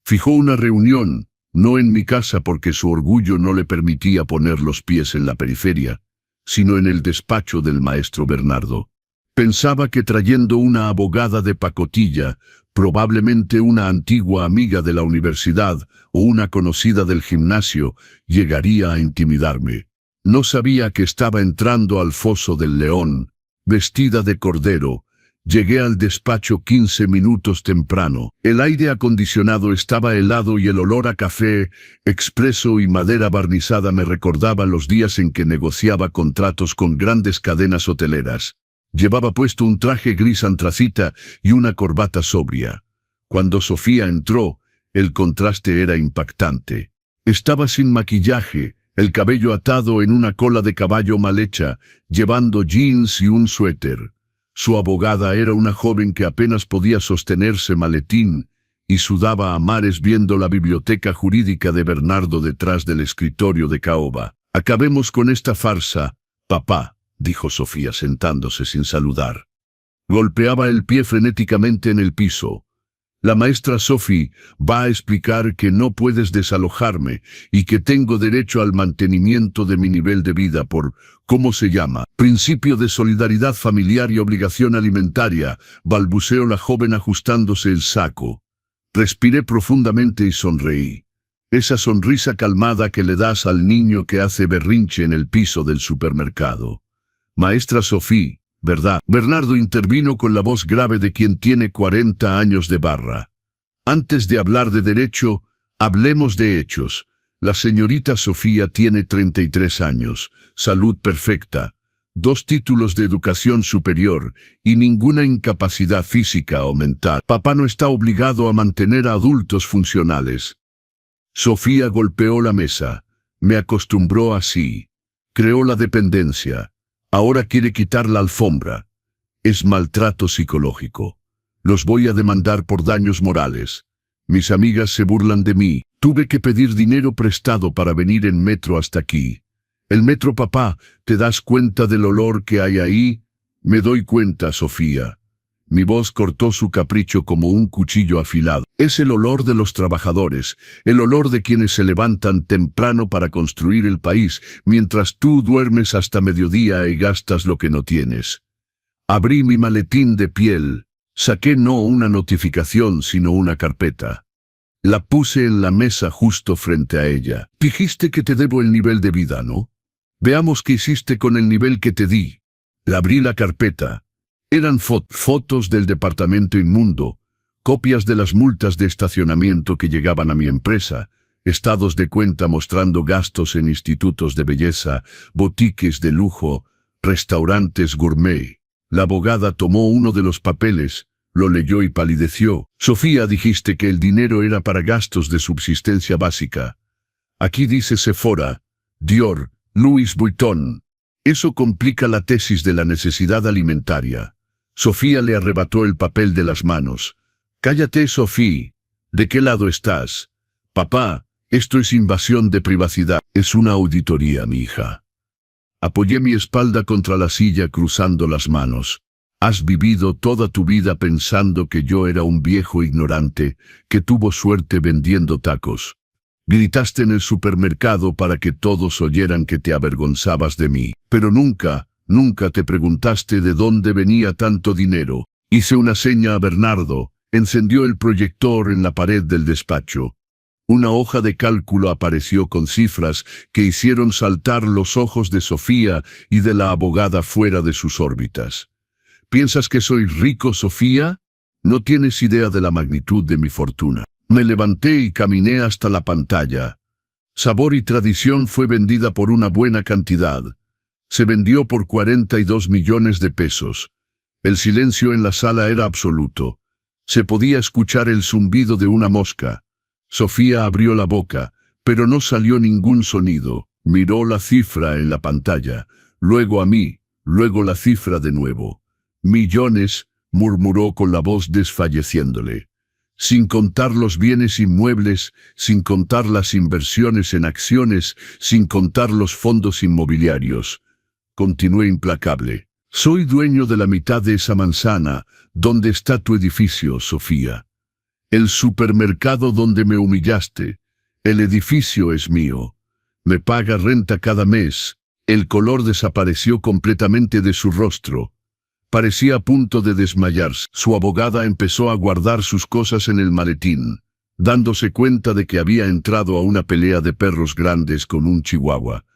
Fijó una reunión, no en mi casa porque su orgullo no le permitía poner los pies en la periferia, sino en el despacho del maestro Bernardo. Pensaba que trayendo una abogada de pacotilla, probablemente una antigua amiga de la universidad o una conocida del gimnasio, llegaría a intimidarme. No sabía que estaba entrando al foso del león, vestida de cordero. Llegué al despacho 15 minutos temprano. El aire acondicionado estaba helado y el olor a café, expreso y madera barnizada me recordaba los días en que negociaba contratos con grandes cadenas hoteleras. Llevaba puesto un traje gris antracita y una corbata sobria. Cuando Sofía entró, el contraste era impactante. Estaba sin maquillaje, el cabello atado en una cola de caballo mal hecha, llevando jeans y un suéter. Su abogada era una joven que apenas podía sostenerse maletín y sudaba a mares viendo la biblioteca jurídica de Bernardo detrás del escritorio de caoba. «Acabemos con esta farsa, papá», dijo Sofía sentándose sin saludar. Golpeaba el pie frenéticamente en el piso. «La maestra Sophie va a explicar que no puedes desalojarme y que tengo derecho al mantenimiento de mi nivel de vida por, ¿cómo se llama? Principio de solidaridad familiar y obligación alimentaria», balbuceó la joven ajustándose el saco. Respiré profundamente y sonreí. Esa sonrisa calmada que le das al niño que hace berrinche en el piso del supermercado. «Maestra Sophie, ¿verdad?». Bernardo intervino con la voz grave de quien tiene 40 años de barra. «Antes de hablar de derecho, hablemos de hechos. La señorita Sofía tiene 33 años, salud perfecta, 2 títulos de educación superior y ninguna incapacidad física o mental. Papá no está obligado a mantener a adultos funcionales». Sofía golpeó la mesa. «Me acostumbró así. Creó la dependencia. Ahora quiere quitar la alfombra. Es maltrato psicológico. Los voy a demandar por daños morales. Mis amigas se burlan de mí. Tuve que pedir dinero prestado para venir en metro hasta aquí. El metro, papá, ¿te das cuenta del olor que hay ahí?» «Me doy cuenta, Sofía». Mi voz cortó su capricho como un cuchillo afilado. «Es el olor de los trabajadores, el olor de quienes se levantan temprano para construir el país, mientras tú duermes hasta mediodía y gastas lo que no tienes». Abrí mi maletín de piel. Saqué no una notificación, sino una carpeta. La puse en la mesa justo frente a ella. «Dijiste que te debo el nivel de vida, ¿no? Veamos qué hiciste con el nivel que te di». La abrí la carpeta. Eran fotos del departamento inmundo, copias de las multas de estacionamiento que llegaban a mi empresa, estados de cuenta mostrando gastos en institutos de belleza, boutiques de lujo, restaurantes gourmet. La abogada tomó uno de los papeles, lo leyó y palideció. Sofía, dijiste que el dinero era para gastos de subsistencia básica. Aquí dice Sephora, Dior, Louis Vuitton. Eso complica la tesis de la necesidad alimentaria. Sofía le arrebató el papel de las manos. Cállate, Sofía. ¿De qué lado estás? Papá, esto es invasión de privacidad. Es una auditoría, mi hija. Apoyé mi espalda contra la silla cruzando las manos. Has vivido toda tu vida pensando que yo era un viejo ignorante, que tuvo suerte vendiendo tacos. Gritaste en el supermercado para que todos oyeran que te avergonzabas de mí, pero nunca te preguntaste de dónde venía tanto dinero. Hice una seña a Bernardo, encendió el proyector en la pared del despacho. Una hoja de cálculo apareció con cifras que hicieron saltar los ojos de Sofía y de la abogada fuera de sus órbitas. ¿Piensas que soy rico, Sofía? No tienes idea de la magnitud de mi fortuna. Me levanté y caminé hasta la pantalla. Sabor y Tradición fue vendida por una buena cantidad. Se vendió por 42 millones de pesos. El silencio en la sala era absoluto. Se podía escuchar el zumbido de una mosca. Sofía abrió la boca, pero no salió ningún sonido. Miró la cifra en la pantalla, luego a mí, luego la cifra de nuevo. Millones, murmuró con la voz desfalleciéndole. Sin contar los bienes inmuebles, sin contar las inversiones en acciones, sin contar los fondos inmobiliarios. Continué implacable. Soy dueño de la mitad de esa manzana. ¿Dónde está tu edificio, Sofía? El supermercado donde me humillaste. El edificio es mío. Me paga renta cada mes. El color desapareció completamente de su rostro. Parecía a punto de desmayarse. Su abogada empezó a guardar sus cosas en el maletín, dándose cuenta de que había entrado a una pelea de perros grandes con un chihuahua.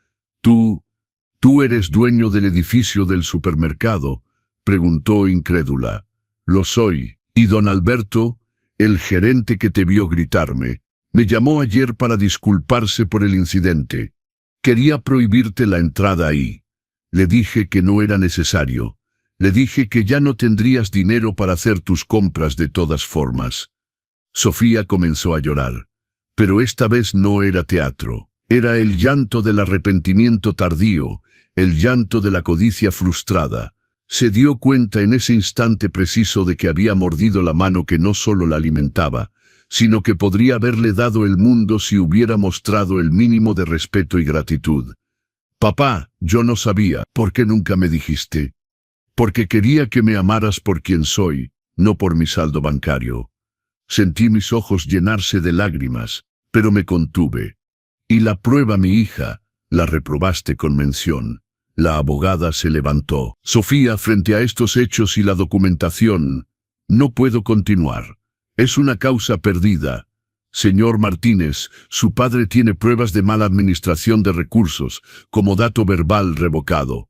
¿Tú eres dueño del edificio del supermercado?, preguntó incrédula. Lo soy. ¿Y don Alberto, el gerente que te vio gritarme, me llamó ayer para disculparse por el incidente? Quería prohibirte la entrada ahí. Le dije que no era necesario. Le dije que ya no tendrías dinero para hacer tus compras de todas formas. Sofía comenzó a llorar. Pero esta vez no era teatro. Era el llanto del arrepentimiento tardío, el llanto de la codicia frustrada. Se dio cuenta en ese instante preciso de que había mordido la mano que no solo la alimentaba, sino que podría haberle dado el mundo si hubiera mostrado el mínimo de respeto y gratitud. Papá, yo no sabía. ¿Por qué nunca me dijiste? Porque quería que me amaras por quien soy, no por mi saldo bancario. Sentí mis ojos llenarse de lágrimas, pero me contuve. Y la prueba, mi hija, la reprobaste con mención. La abogada se levantó. Sofía, frente a estos hechos y la documentación, no puedo continuar. Es una causa perdida. Señor Martínez, su padre tiene pruebas de mala administración de recursos, como dato verbal revocado.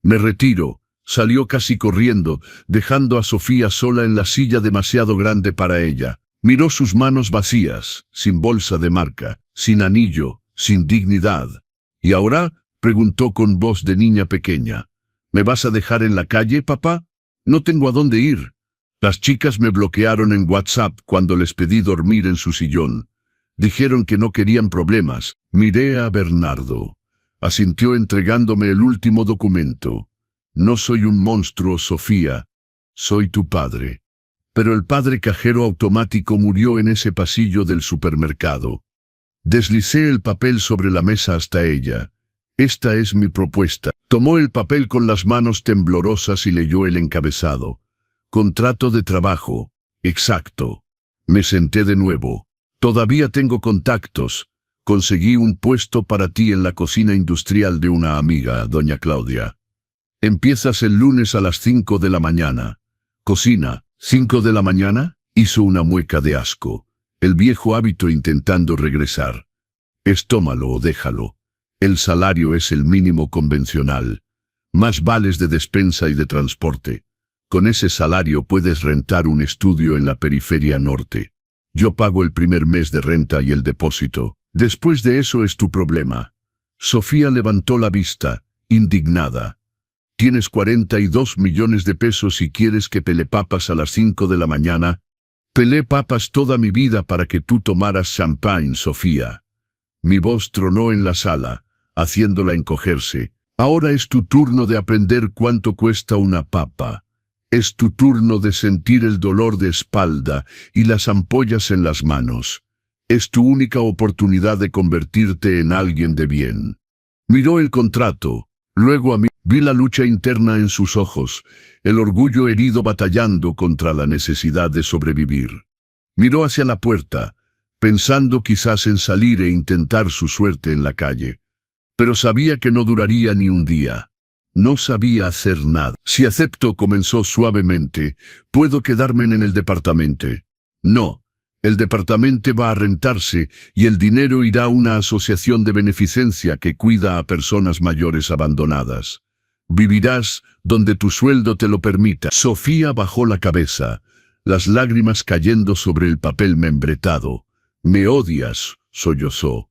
Me retiro. Salió casi corriendo, dejando a Sofía sola en la silla demasiado grande para ella. Miró sus manos vacías, sin bolsa de marca, sin anillo, sin dignidad. ¿Y ahora?, preguntó con voz de niña pequeña. ¿Me vas a dejar en la calle, papá? No tengo a dónde ir. Las chicas me bloquearon en WhatsApp cuando les pedí dormir en su sillón. Dijeron que no querían problemas. Miré a Bernardo. Asintió entregándome el último documento. No soy un monstruo, Sofía. Soy tu padre. Pero el padre cajero automático murió en ese pasillo del supermercado. Deslicé el papel sobre la mesa hasta ella. Esta es mi propuesta. Tomó el papel con las manos temblorosas y leyó el encabezado. Contrato de trabajo. Exacto. Me senté de nuevo. Todavía tengo contactos. Conseguí un puesto para ti en la cocina industrial de una amiga, doña Claudia. Empiezas el lunes a las 5 de la mañana. Cocina. ¿5 de la mañana? Hizo una mueca de asco. El viejo hábito intentando regresar. Tómalo o déjalo. El salario es el mínimo convencional. Más vales de despensa y de transporte. Con ese salario puedes rentar un estudio en la periferia norte. Yo pago el primer mes de renta y el depósito. Después de eso es tu problema. Sofía levantó la vista, indignada. Tienes 42 millones de pesos y quieres que pele papas a las 5 de la mañana. Pelé papas toda mi vida para que tú tomaras champán, Sofía. Mi voz tronó en la sala, haciéndola encogerse. Ahora es tu turno de aprender cuánto cuesta una papa. Es tu turno de sentir el dolor de espalda y las ampollas en las manos. Es tu única oportunidad de convertirte en alguien de bien. Miró el contrato, luego a mí. Vi la lucha interna en sus ojos, el orgullo herido batallando contra la necesidad de sobrevivir. Miró hacia la puerta, pensando quizás en salir e intentar su suerte en la calle. Pero sabía que no duraría ni un día. No sabía hacer nada. Si acepto, comenzó suavemente, puedo quedarme en el departamento. No. El departamento va a rentarse y el dinero irá a una asociación de beneficencia que cuida a personas mayores abandonadas. Vivirás donde tu sueldo te lo permita. Sofía bajó la cabeza, las lágrimas cayendo sobre el papel membretado. Me odias, sollozó.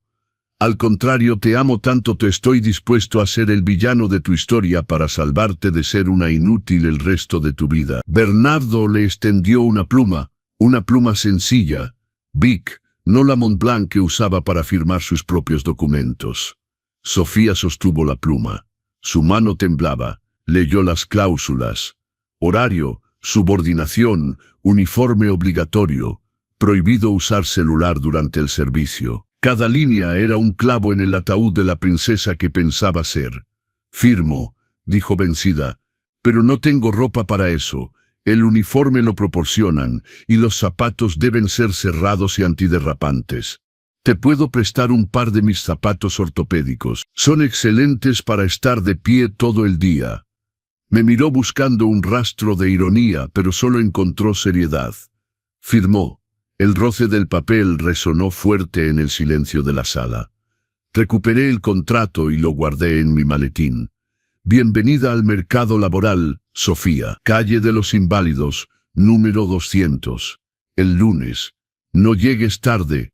Al contrario, te amo tanto que estoy dispuesto a ser el villano de tu historia para salvarte de ser una inútil el resto de tu vida. Bernardo le extendió una pluma sencilla, Bic, no la Montblanc que usaba para firmar sus propios documentos. Sofía sostuvo la pluma. Su mano temblaba, leyó las cláusulas. Horario, subordinación, uniforme obligatorio, prohibido usar celular durante el servicio. Cada línea era un clavo en el ataúd de la princesa que pensaba ser. Firmo, dijo vencida, pero no tengo ropa para eso. El uniforme lo proporcionan y los zapatos deben ser cerrados y antiderrapantes. Te puedo prestar un par de mis zapatos ortopédicos. Son excelentes para estar de pie todo el día. Me miró buscando un rastro de ironía, pero solo encontró seriedad. Firmó. El roce del papel resonó fuerte en el silencio de la sala. Recuperé el contrato y lo guardé en mi maletín. Bienvenida al mercado laboral, Sofía. Calle de los Inválidos, número 200. El lunes. No llegues tarde.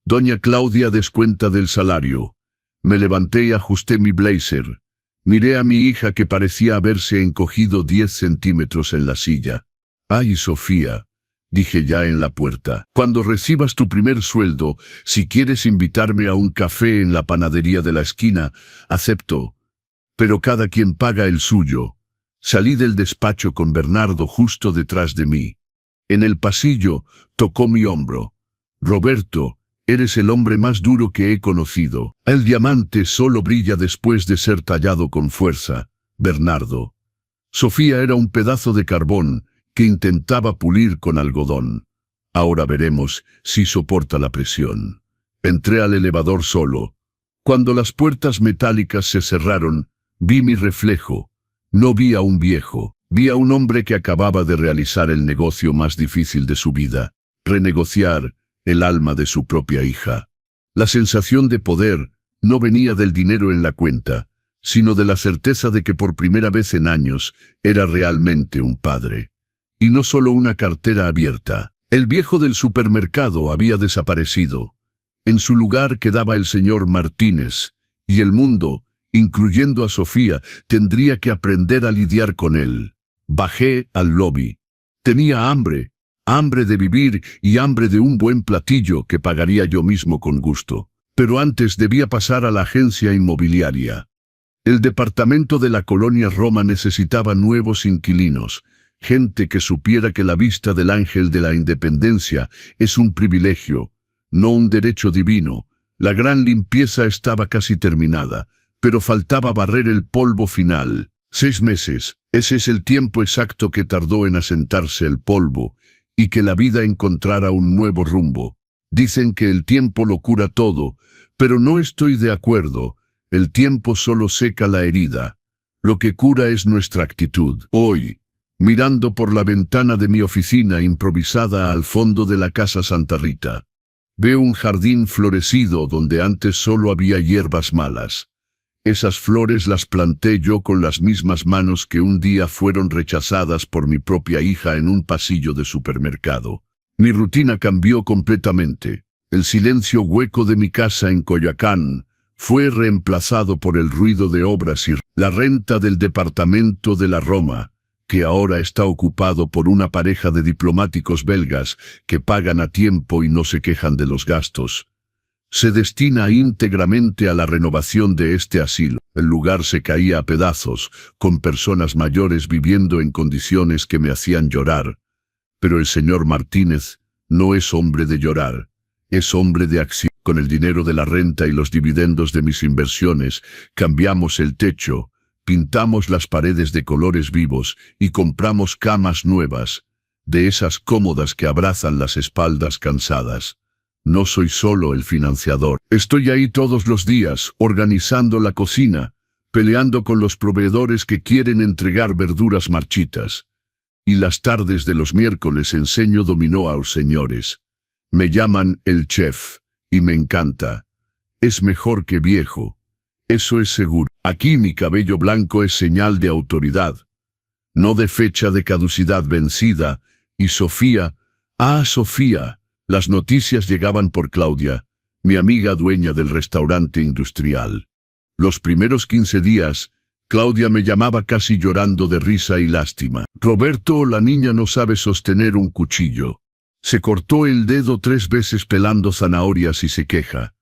Doña Claudia descuenta del salario. Me levanté y ajusté mi blazer. Miré a mi hija que parecía haberse encogido 10 centímetros en la silla. Ay, Sofía, dije ya en la puerta. Cuando recibas tu primer sueldo, si quieres invitarme a un café en la panadería de la esquina, acepto. Pero cada quien paga el suyo. Salí del despacho con Bernardo justo detrás de mí. En el pasillo, tocó mi hombro. Roberto, eres el hombre más duro que he conocido. El diamante solo brilla después de ser tallado con fuerza, Bernardo. Sofía era un pedazo de carbón que intentaba pulir con algodón. Ahora veremos si soporta la presión. Entré al elevador solo. Cuando las puertas metálicas se cerraron, vi mi reflejo. No vi a un viejo, vi a un hombre que acababa de realizar el negocio más difícil de su vida, renegociar el alma de su propia hija. La sensación de poder no venía del dinero en la cuenta, sino de la certeza de que por primera vez en años era realmente un padre. Y no solo una cartera abierta. El viejo del supermercado había desaparecido. En su lugar quedaba el señor Martínez, y el mundo, incluyendo a Sofía, tendría que aprender a lidiar con él. Bajé al lobby. Tenía hambre de vivir y hambre de un buen platillo que pagaría yo mismo con gusto. Pero antes debía pasar a la agencia inmobiliaria. El departamento de la colonia Roma necesitaba nuevos inquilinos, gente que supiera que la vista del ángel de la independencia es un privilegio, no un derecho divino. La gran limpieza estaba casi terminada, pero faltaba barrer el polvo final. 6 meses, ese es el tiempo exacto que tardó en asentarse el polvo, y que la vida encontrara un nuevo rumbo. Dicen que el tiempo lo cura todo, pero no estoy de acuerdo. El tiempo solo seca la herida. Lo que cura es nuestra actitud. Hoy, mirando por la ventana de mi oficina improvisada al fondo de la Casa Santa Rita, veo un jardín florecido donde antes solo había hierbas malas. Esas flores las planté yo con las mismas manos que un día fueron rechazadas por mi propia hija en un pasillo de supermercado. Mi rutina cambió completamente. El silencio hueco de mi casa en Coyoacán fue reemplazado por el ruido de obras y la renta del departamento de la Roma, que ahora está ocupado por una pareja de diplomáticos belgas que pagan a tiempo y no se quejan de los gastos. Se destina íntegramente a la renovación de este asilo. El lugar se caía a pedazos, con personas mayores viviendo en condiciones que me hacían llorar. Pero el señor Martínez no es hombre de llorar, es hombre de acción. Con el dinero de la renta y los dividendos de mis inversiones, cambiamos el techo, pintamos las paredes de colores vivos y compramos camas nuevas, de esas cómodas que abrazan las espaldas cansadas. No soy solo el financiador. Estoy ahí todos los días, organizando la cocina, peleando con los proveedores que quieren entregar verduras marchitas. Y las tardes de los miércoles enseño dominó a los señores. Me llaman el chef, y me encanta. Es mejor que viejo. Eso es seguro. Aquí mi cabello blanco es señal de autoridad, no de fecha de caducidad vencida. Y Sofía, Sofía. Las noticias llegaban por Claudia, mi amiga dueña del restaurante industrial. Los primeros 15 días, Claudia me llamaba casi llorando de risa y lástima. Roberto, la niña no sabe sostener un cuchillo. Se cortó el dedo 3 veces pelando zanahorias y se queja.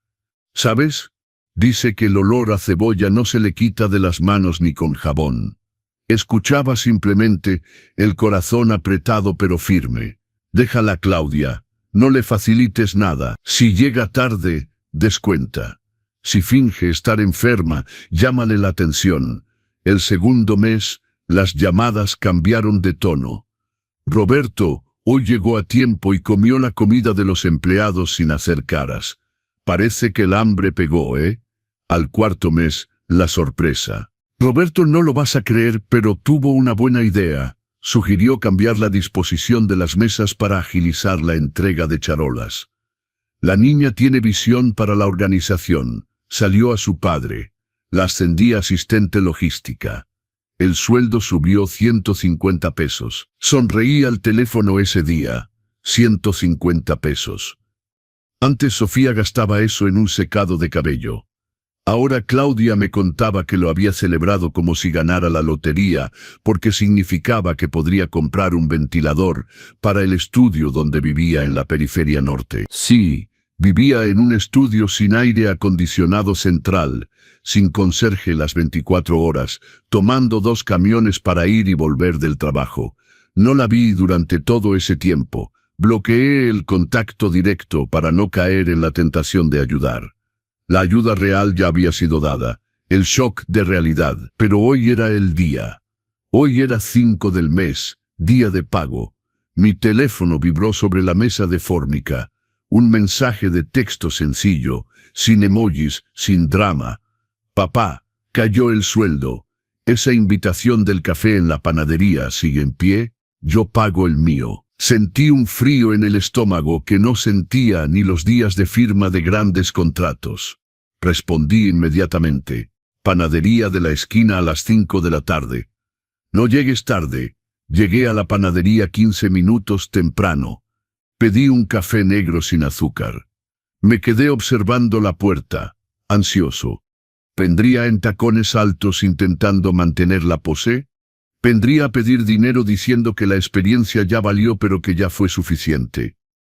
¿Sabes? Dice que el olor a cebolla no se le quita de las manos ni con jabón. Escuchaba simplemente, el corazón apretado pero firme. Déjala, Claudia. No le facilites nada. Si llega tarde, descuenta. Si finge estar enferma, llámale la atención. El segundo mes, las llamadas cambiaron de tono. Roberto, hoy llegó a tiempo y comió la comida de los empleados sin hacer caras. Parece que el hambre pegó, ¿eh? Al 4.º mes, la sorpresa. Roberto, no lo vas a creer, pero tuvo una buena idea. Sugirió cambiar la disposición de las mesas para agilizar la entrega de charolas. La niña tiene visión para la organización. Salió a su padre. La ascendí a asistente logística. El sueldo subió 150 pesos. Sonreí al teléfono ese día. 150 pesos. Antes Sofía gastaba eso en un secado de cabello. Ahora Claudia me contaba que lo había celebrado como si ganara la lotería, porque significaba que podría comprar un ventilador para el estudio donde vivía en la periferia norte. Sí, vivía en un estudio sin aire acondicionado central, sin conserje las 24 horas, tomando 2 camiones para ir y volver del trabajo. No la vi durante todo ese tiempo. Bloqueé el contacto directo para no caer en la tentación de ayudar. La ayuda real ya había sido dada, el shock de realidad, pero hoy era el día. Hoy era 5 del mes, día de pago. Mi teléfono vibró sobre la mesa de Fórmica. Un mensaje de texto sencillo, sin emojis, sin drama. Papá, cayó el sueldo. Esa invitación del café en la panadería sigue en pie. Yo pago el mío. Sentí un frío en el estómago que no sentía ni los días de firma de grandes contratos. Respondí inmediatamente. Panadería de la esquina a las 5 de la tarde. No llegues tarde. Llegué a la panadería 15 minutos temprano. Pedí un café negro sin azúcar. Me quedé observando la puerta, ansioso. ¿Vendría en tacones altos intentando mantener la pose? Vendría a pedir dinero diciendo que la experiencia ya valió pero que ya fue suficiente.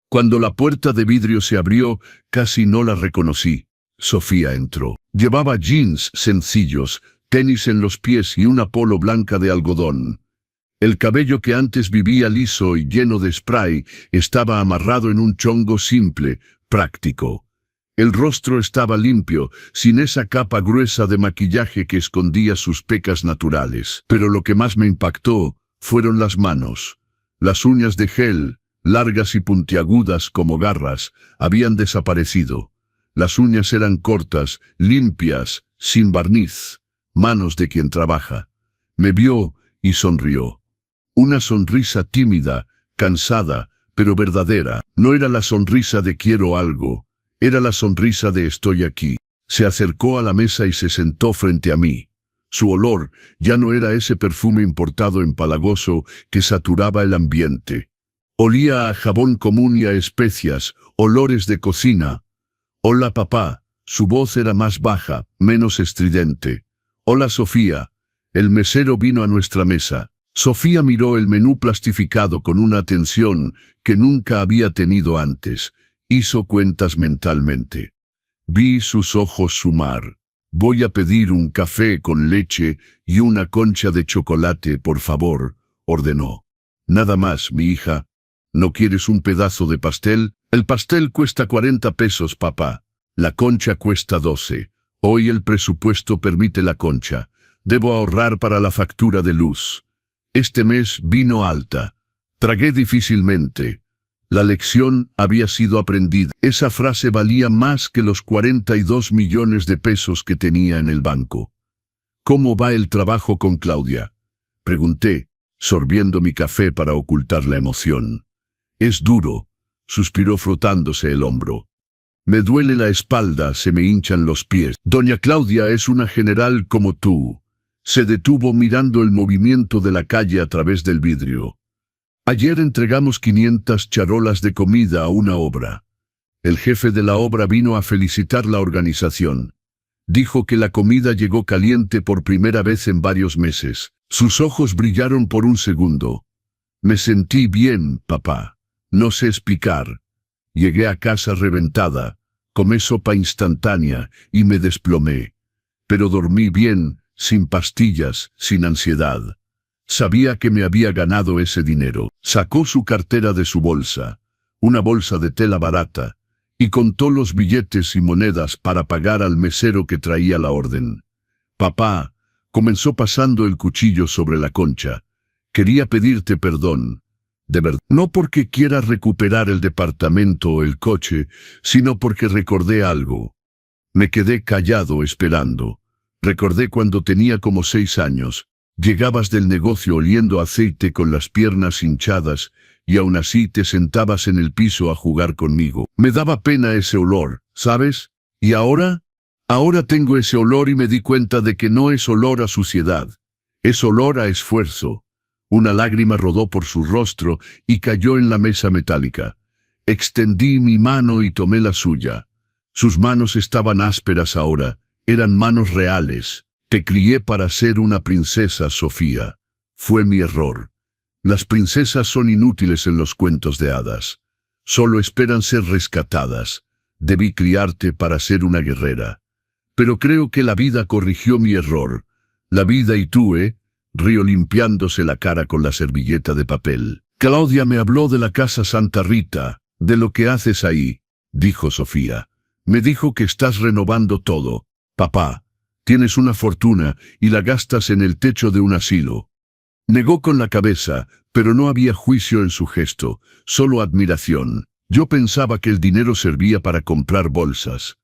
Cuando la puerta de vidrio se abrió, casi no la reconocí. Sofía entró. Llevaba jeans sencillos, tenis en los pies y una polo blanca de algodón. El cabello que antes vivía liso y lleno de spray estaba amarrado en un chongo simple, práctico. El rostro estaba limpio, sin esa capa gruesa de maquillaje que escondía sus pecas naturales. Pero lo que más me impactó fueron las manos. Las uñas de gel, largas y puntiagudas como garras, habían desaparecido. Las uñas eran cortas, limpias, sin barniz. Manos de quien trabaja. Me vio y sonrió. Una sonrisa tímida, cansada, pero verdadera. No era la sonrisa de quiero algo. Era la sonrisa de estoy aquí. Se acercó a la mesa y se sentó frente a mí. Su olor ya no era ese perfume importado empalagoso que saturaba el ambiente. Olía a jabón común y a especias, olores de cocina. «Hola, papá». Su voz era más baja, menos estridente. «Hola, Sofía». El mesero vino a nuestra mesa. Sofía miró el menú plastificado con una atención que nunca había tenido antes. Hizo cuentas mentalmente. Vi sus ojos sumar. «Voy a pedir un café con leche y una concha de chocolate, por favor», ordenó. «Nada más, mi hija. ¿No quieres un pedazo de pastel? El pastel cuesta 40 pesos, papá. La concha cuesta 12. Hoy el presupuesto permite la concha. Debo ahorrar para la factura de luz. Este mes vino alta. Tragué difícilmente. La lección había sido aprendida. Esa frase valía más que los 42 millones de pesos que tenía en el banco. «¿Cómo va el trabajo con Claudia?», pregunté, sorbiendo mi café para ocultar la emoción. «Es duro», suspiró frotándose el hombro. «Me duele la espalda, se me hinchan los pies. Doña Claudia es una general como tú». Se detuvo mirando el movimiento de la calle a través del vidrio. «Ayer entregamos 500 charolas de comida a una obra. El jefe de la obra vino a felicitar la organización. Dijo que la comida llegó caliente por primera vez en varios meses. Sus ojos brillaron por un segundo. Me sentí bien, papá. No sé explicar. Llegué a casa reventada, comí sopa instantánea y me desplomé. Pero dormí bien, sin pastillas, sin ansiedad. Sabía que me había ganado ese dinero». Sacó su cartera de su bolsa, una bolsa de tela barata, y contó los billetes y monedas para pagar al mesero que traía la orden. «Papá», comenzó pasando el cuchillo sobre la concha, «quería pedirte perdón. De verdad, no porque quiera recuperar el departamento o el coche, sino porque recordé algo». Me quedé callado esperando. Recordé cuando tenía como 6 años. Llegabas del negocio oliendo aceite con las piernas hinchadas y aún así te sentabas en el piso a jugar conmigo. Me daba pena ese olor, ¿sabes? ¿Y ahora? Ahora tengo ese olor y me di cuenta de que no es olor a suciedad. Es olor a esfuerzo. Una lágrima rodó por su rostro y cayó en la mesa metálica. Extendí mi mano y tomé la suya. Sus manos estaban ásperas ahora, eran manos reales. «Te crié para ser una princesa, Sofía. Fue mi error. Las princesas son inútiles en los cuentos de hadas. Solo esperan ser rescatadas. Debí criarte para ser una guerrera. Pero creo que la vida corrigió mi error. La vida y tú, rió limpiándose la cara con la servilleta de papel. «Claudia me habló de la casa Santa Rita, de lo que haces ahí», dijo Sofía. «Me dijo que estás renovando todo. Papá, tienes una fortuna y la gastas en el techo de un asilo». Negó con la cabeza, pero no había juicio en su gesto, solo admiración. Yo pensaba que el dinero servía para comprar bolsas.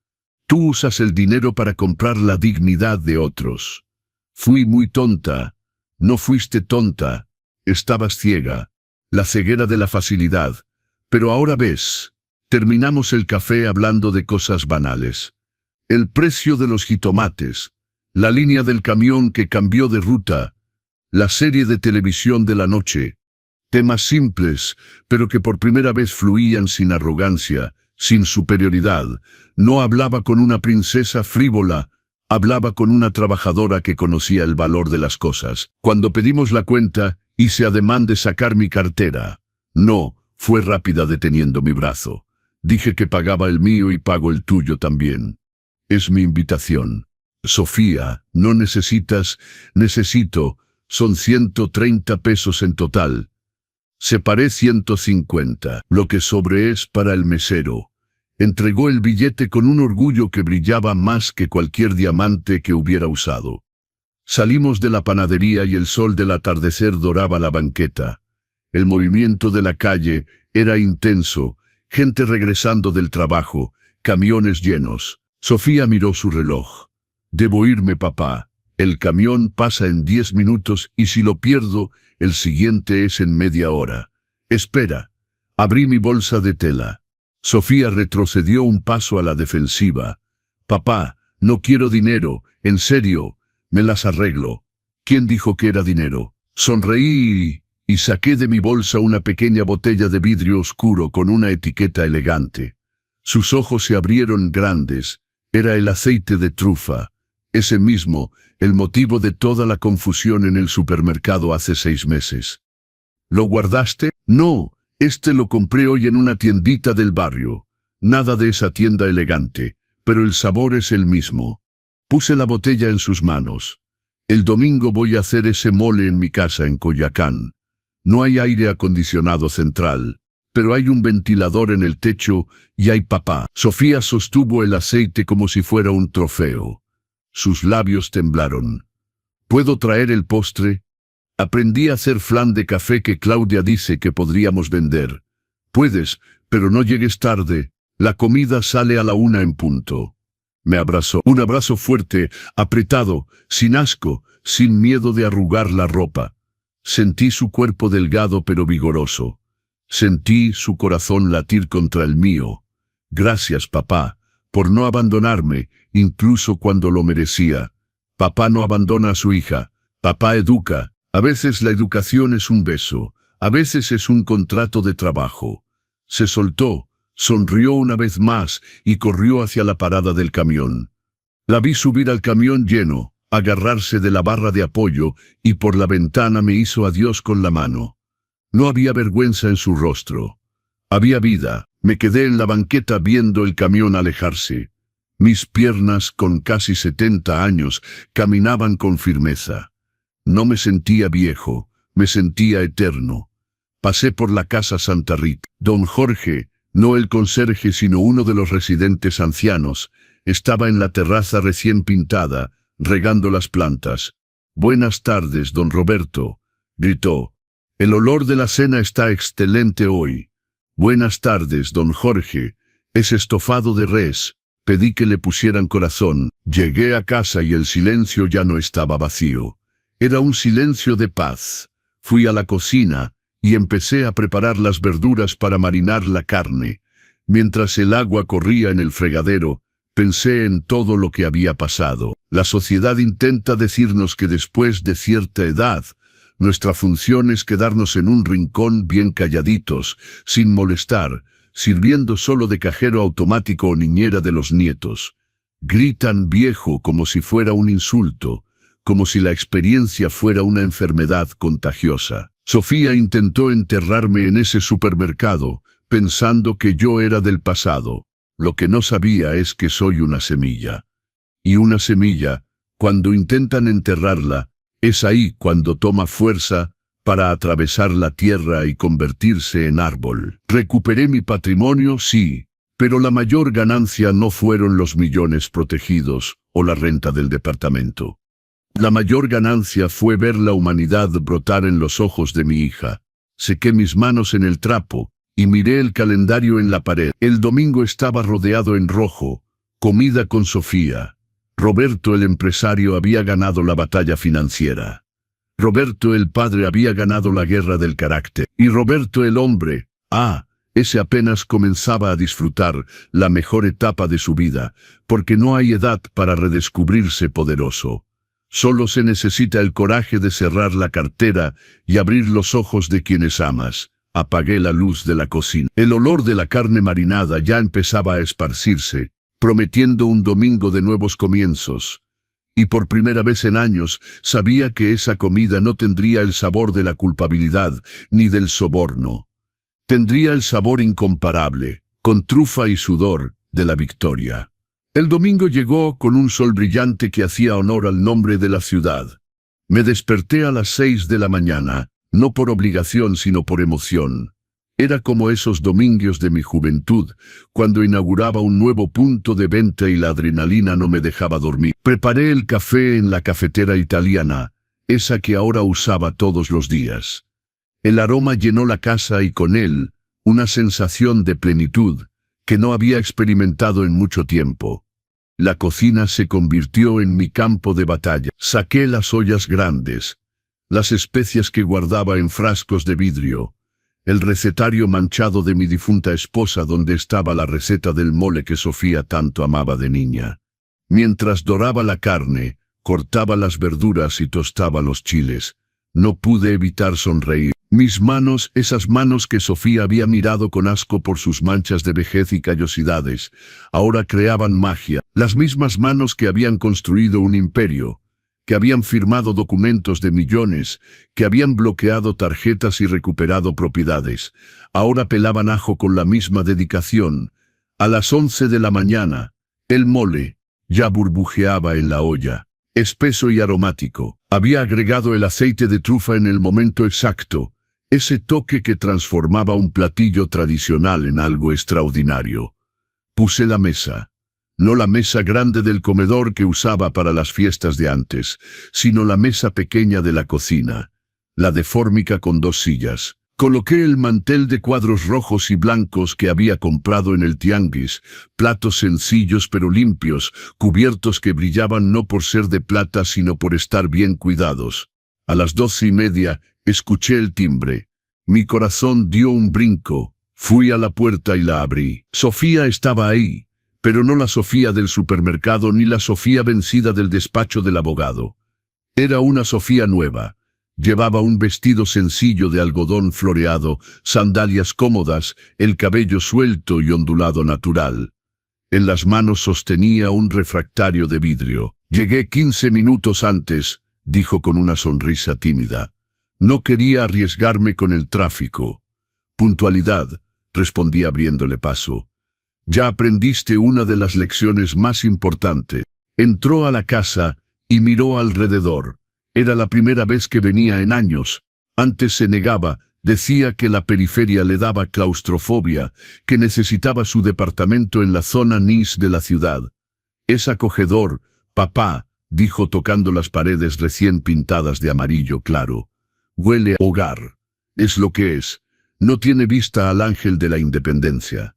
Tú usas el dinero para comprar la dignidad de otros. Fui muy tonta. No fuiste tonta. Estabas ciega. La ceguera de la facilidad. Pero ahora ves. Terminamos el café hablando de cosas banales. El precio de los jitomates. La línea del camión que cambió de ruta. La serie de televisión de la noche. Temas simples, pero que por primera vez fluían sin arrogancia, sin superioridad. No hablaba con una princesa frívola, hablaba con una trabajadora que conocía el valor de las cosas. Cuando pedimos la cuenta, hice ademán de sacar mi cartera. «No», fue rápida deteniendo mi brazo. «Dije que pagaba el mío y pago el tuyo también. Es mi invitación». «Sofía, no necesitas». «Necesito. Son 130 pesos en total». Separé 150. «Lo que sobre es para el mesero». Entregó el billete con un orgullo que brillaba más que cualquier diamante que hubiera usado. Salimos de la panadería y el sol del atardecer doraba la banqueta. El movimiento de la calle era intenso, gente regresando del trabajo, camiones llenos. Sofía miró su reloj. «Debo irme, papá. El camión pasa en 10 minutos y si lo pierdo, el siguiente es en media hora». «Espera». Abrí mi bolsa de tela. Sofía retrocedió un paso a la defensiva. «Papá, No quiero dinero, en serio, me las arreglo. ¿Quién dijo que era dinero? Sonreí y saqué de mi bolsa una pequeña botella de vidrio oscuro con una etiqueta elegante. Sus ojos se abrieron grandes. Era el aceite de trufa. Ese mismo, el motivo de toda la confusión en el supermercado hace 6 meses. ¿Lo guardaste? No, lo compré hoy en una tiendita del barrio. Nada de esa tienda elegante, pero el sabor es el mismo. Puse la botella en sus manos. El domingo voy a hacer ese mole en mi casa en Coyoacán. No hay aire acondicionado central, pero hay un ventilador en el techo y hay papá. Sofía sostuvo el aceite como si fuera un trofeo. Sus labios temblaron. ¿Puedo traer el postre? Aprendí a hacer flan de café que Claudia dice que podríamos vender. Puedes, pero no llegues tarde. La comida sale a la 1 en punto. Me abrazó. Un abrazo fuerte, apretado, sin asco, sin miedo de arrugar la ropa. Sentí su cuerpo delgado pero vigoroso. Sentí su corazón latir contra el mío. Gracias, papá, por no abandonarme, incluso cuando lo merecía. Papá no abandona a su hija. Papá educa. A veces la educación es un beso. A veces es un contrato de trabajo. Se soltó. Sonrió una vez más y corrió hacia la parada del camión. La vi subir al camión lleno, agarrarse de la barra de apoyo y por la ventana me hizo adiós con la mano. No había vergüenza en su rostro. Había vida. Me quedé en la banqueta viendo el camión alejarse. Mis piernas, con casi 70 años, caminaban con firmeza. No me sentía viejo, me sentía eterno. Pasé por la casa Santa Rita. Don Jorge, no el conserje sino uno de los residentes ancianos, estaba en la terraza recién pintada, regando las plantas. «Buenas tardes, don Roberto», gritó. «El olor de la cena está excelente hoy». «Buenas tardes, don Jorge. Es estofado de res. Pedí que le pusieran corazón». Llegué a casa y el silencio ya no estaba vacío. Era un silencio de paz. Fui a la cocina y empecé a preparar las verduras para marinar la carne. Mientras el agua corría en el fregadero, pensé en todo lo que había pasado. La sociedad intenta decirnos que después de cierta edad, nuestra función es quedarnos en un rincón bien calladitos, sin molestar, sirviendo solo de cajero automático o niñera de los nietos. Gritan viejo como si fuera un insulto, como si la experiencia fuera una enfermedad contagiosa. Sofía intentó enterrarme en ese supermercado, pensando que yo era del pasado. Lo que no sabía es que soy una semilla. Y una semilla, cuando intentan enterrarla, es ahí cuando toma fuerza para atravesar la tierra y convertirse en árbol. Recuperé mi patrimonio, sí, pero la mayor ganancia no fueron los millones protegidos o la renta del departamento. La mayor ganancia fue ver la humanidad brotar en los ojos de mi hija. Sequé mis manos en el trapo y miré el calendario en la pared. El domingo estaba rodeado en rojo, comida con Sofía. Roberto el empresario había ganado la batalla financiera. Roberto el padre había ganado la guerra del carácter. Y Roberto el hombre, ese apenas comenzaba a disfrutar la mejor etapa de su vida, porque no hay edad para redescubrirse poderoso. Solo se necesita el coraje de cerrar la cartera y abrir los ojos de quienes amas. Apagué la luz de la cocina. El olor de la carne marinada ya empezaba a esparcirse, prometiendo un domingo de nuevos comienzos. Y por primera vez en años sabía que esa comida no tendría el sabor de la culpabilidad ni del soborno. Tendría el sabor incomparable, con trufa y sudor, de la victoria. El domingo llegó con un sol brillante que hacía honor al nombre de la ciudad. Me desperté a las 6 de la mañana, no por obligación sino por emoción. Era como esos domingos de mi juventud, cuando inauguraba un nuevo punto de venta y la adrenalina no me dejaba dormir. Preparé el café en la cafetera italiana, esa que ahora usaba todos los días. El aroma llenó la casa y con él, una sensación de plenitud, que no había experimentado en mucho tiempo. La cocina se convirtió en mi campo de batalla. Saqué las ollas grandes, las especias que guardaba en frascos de vidrio, el recetario manchado de mi difunta esposa donde estaba la receta del mole que Sofía tanto amaba de niña. Mientras doraba la carne, cortaba las verduras y tostaba los chiles. No pude evitar sonreír. Mis manos, esas manos que Sofía había mirado con asco por sus manchas de vejez y callosidades, ahora creaban magia. Las mismas manos que habían construido un imperio, que habían firmado documentos de millones, que habían bloqueado tarjetas y recuperado propiedades, ahora pelaban ajo con la misma dedicación. A las 11 de la mañana, el mole ya burbujeaba en la olla, espeso y aromático. Había agregado el aceite de trufa en el momento exacto, ese toque que transformaba un platillo tradicional en algo extraordinario. Puse la mesa. No la mesa grande del comedor que usaba para las fiestas de antes, sino la mesa pequeña de la cocina, la de fórmica con 2 sillas. Coloqué el mantel de cuadros rojos y blancos que había comprado en el tianguis, platos sencillos pero limpios, cubiertos que brillaban no por ser de plata sino por estar bien cuidados. A las 12:30 escuché el timbre. Mi corazón dio un brinco. Fui a la puerta y la abrí. Sofía estaba ahí, pero no la Sofía del supermercado ni la Sofía vencida del despacho del abogado. Era una Sofía nueva. Llevaba un vestido sencillo de algodón floreado, sandalias cómodas, el cabello suelto y ondulado natural. En las manos sostenía un refractario de vidrio. «Llegué 15 minutos antes», dijo con una sonrisa tímida. «No quería arriesgarme con el tráfico». «Puntualidad», respondí abriéndole paso. «Ya aprendiste una de las lecciones más importantes». Entró a la casa y miró alrededor. Era la primera vez que venía en años. Antes se negaba, decía que la periferia le daba claustrofobia, que necesitaba su departamento en la zona Nice de la ciudad. «Es acogedor, papá», dijo tocando las paredes recién pintadas de amarillo claro. «Huele a hogar. Es lo que es. No tiene vista al ángel de la independencia.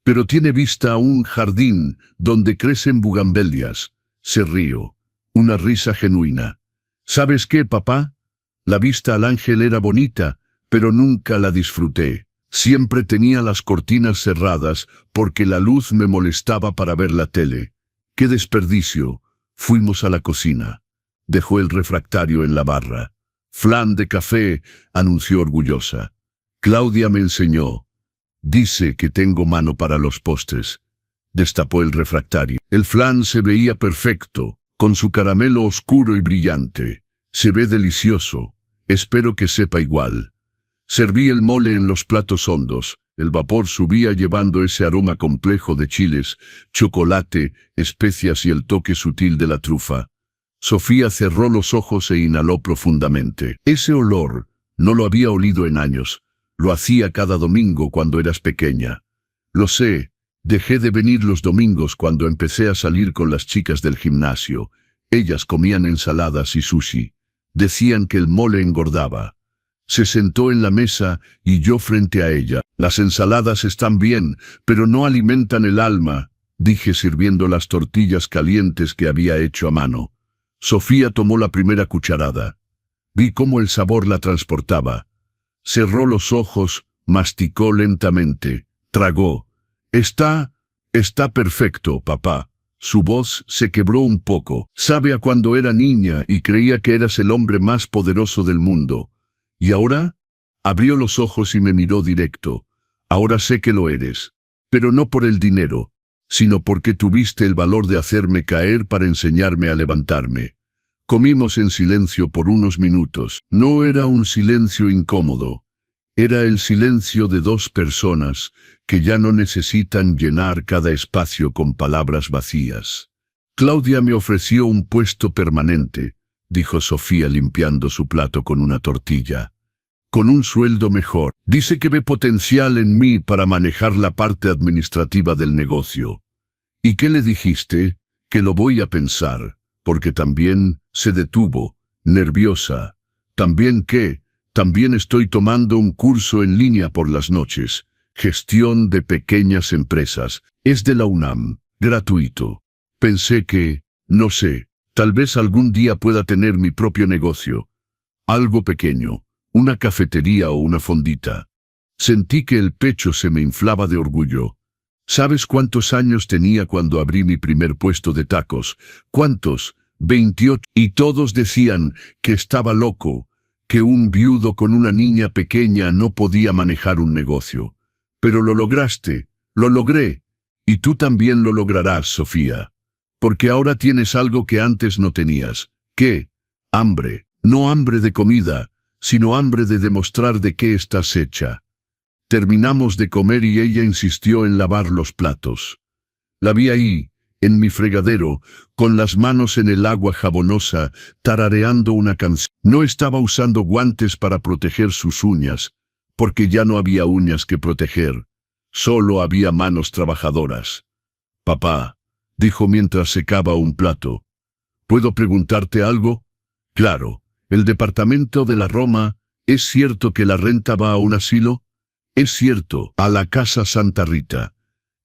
Pero tiene vista a un jardín donde crecen bugambelias». Se rió. Una risa genuina. «¿Sabes qué, papá? La vista al ángel era bonita, pero nunca la disfruté. Siempre tenía las cortinas cerradas porque la luz me molestaba para ver la tele. ¡Qué desperdicio!». Fuimos a la cocina. Dejó el refractario en la barra. «Flan de café», anunció orgullosa. «Claudia me enseñó. Dice que tengo mano para los postres». Destapó el refractario. El flan se veía perfecto, con su caramelo oscuro y brillante. «Se ve delicioso. Espero que sepa igual». Serví el mole en los platos hondos. El vapor subía llevando ese aroma complejo de chiles, chocolate, especias y el toque sutil de la trufa. Sofía cerró los ojos e inhaló profundamente. Ese olor no lo había olido en años. Lo hacía cada domingo cuando eras pequeña. «Lo sé. Dejé de venir los domingos cuando empecé a salir con las chicas del gimnasio. Ellas comían ensaladas y sushi. Decían que el mole engordaba». Se sentó en la mesa y yo frente a ella. «Las ensaladas están bien, pero no alimentan el alma», dije sirviendo las tortillas calientes que había hecho a mano. Sofía tomó la primera cucharada. Vi cómo el sabor la transportaba. Cerró los ojos, masticó lentamente, tragó. Está perfecto, papá». Su voz se quebró un poco. «Sabe a cuando era niña y creía que eras el hombre más poderoso del mundo. ¿Y ahora?». Abrió los ojos y me miró directo. «Ahora sé que lo eres. Pero no por el dinero, sino porque tuviste el valor de hacerme caer para enseñarme a levantarme». Comimos en silencio por unos minutos. No era un silencio incómodo. Era el silencio de 2 personas que ya no necesitan llenar cada espacio con palabras vacías. «Claudia me ofreció un puesto permanente», dijo Sofía limpiando su plato con una tortilla. «Con un sueldo mejor. Dice que ve potencial en mí para manejar la parte administrativa del negocio». «¿Y qué le dijiste?». «Que lo voy a pensar», porque también se detuvo, nerviosa. «¿También qué?». «También estoy tomando un curso en línea por las noches. Gestión de pequeñas empresas. Es de la UNAM. Gratuito. Pensé que, no sé, tal vez algún día pueda tener mi propio negocio. Algo pequeño, una cafetería o una fondita». Sentí que el pecho se me inflaba de orgullo. ¿Sabes cuántos años tenía cuando abrí mi primer puesto de tacos? ¿Cuántos? 28. Y todos decían que estaba loco, que un viudo con una niña pequeña no podía manejar un negocio. Pero lo lograste, lo logré. Y tú también lo lograrás, Sofía. Porque ahora tienes algo que antes no tenías. ¿Qué? Hambre. No hambre de comida, sino hambre de demostrar de qué estás hecha. Terminamos de comer y ella insistió en lavar los platos. La vi ahí, en mi fregadero, con las manos en el agua jabonosa, tarareando una canción. No estaba usando guantes para proteger sus uñas, porque ya no había uñas que proteger. Solo había manos trabajadoras. Papá, dijo mientras secaba un plato, ¿puedo preguntarte algo? Claro, el departamento de la Roma, ¿es cierto que la renta va a un asilo? Es cierto, a la Casa Santa Rita.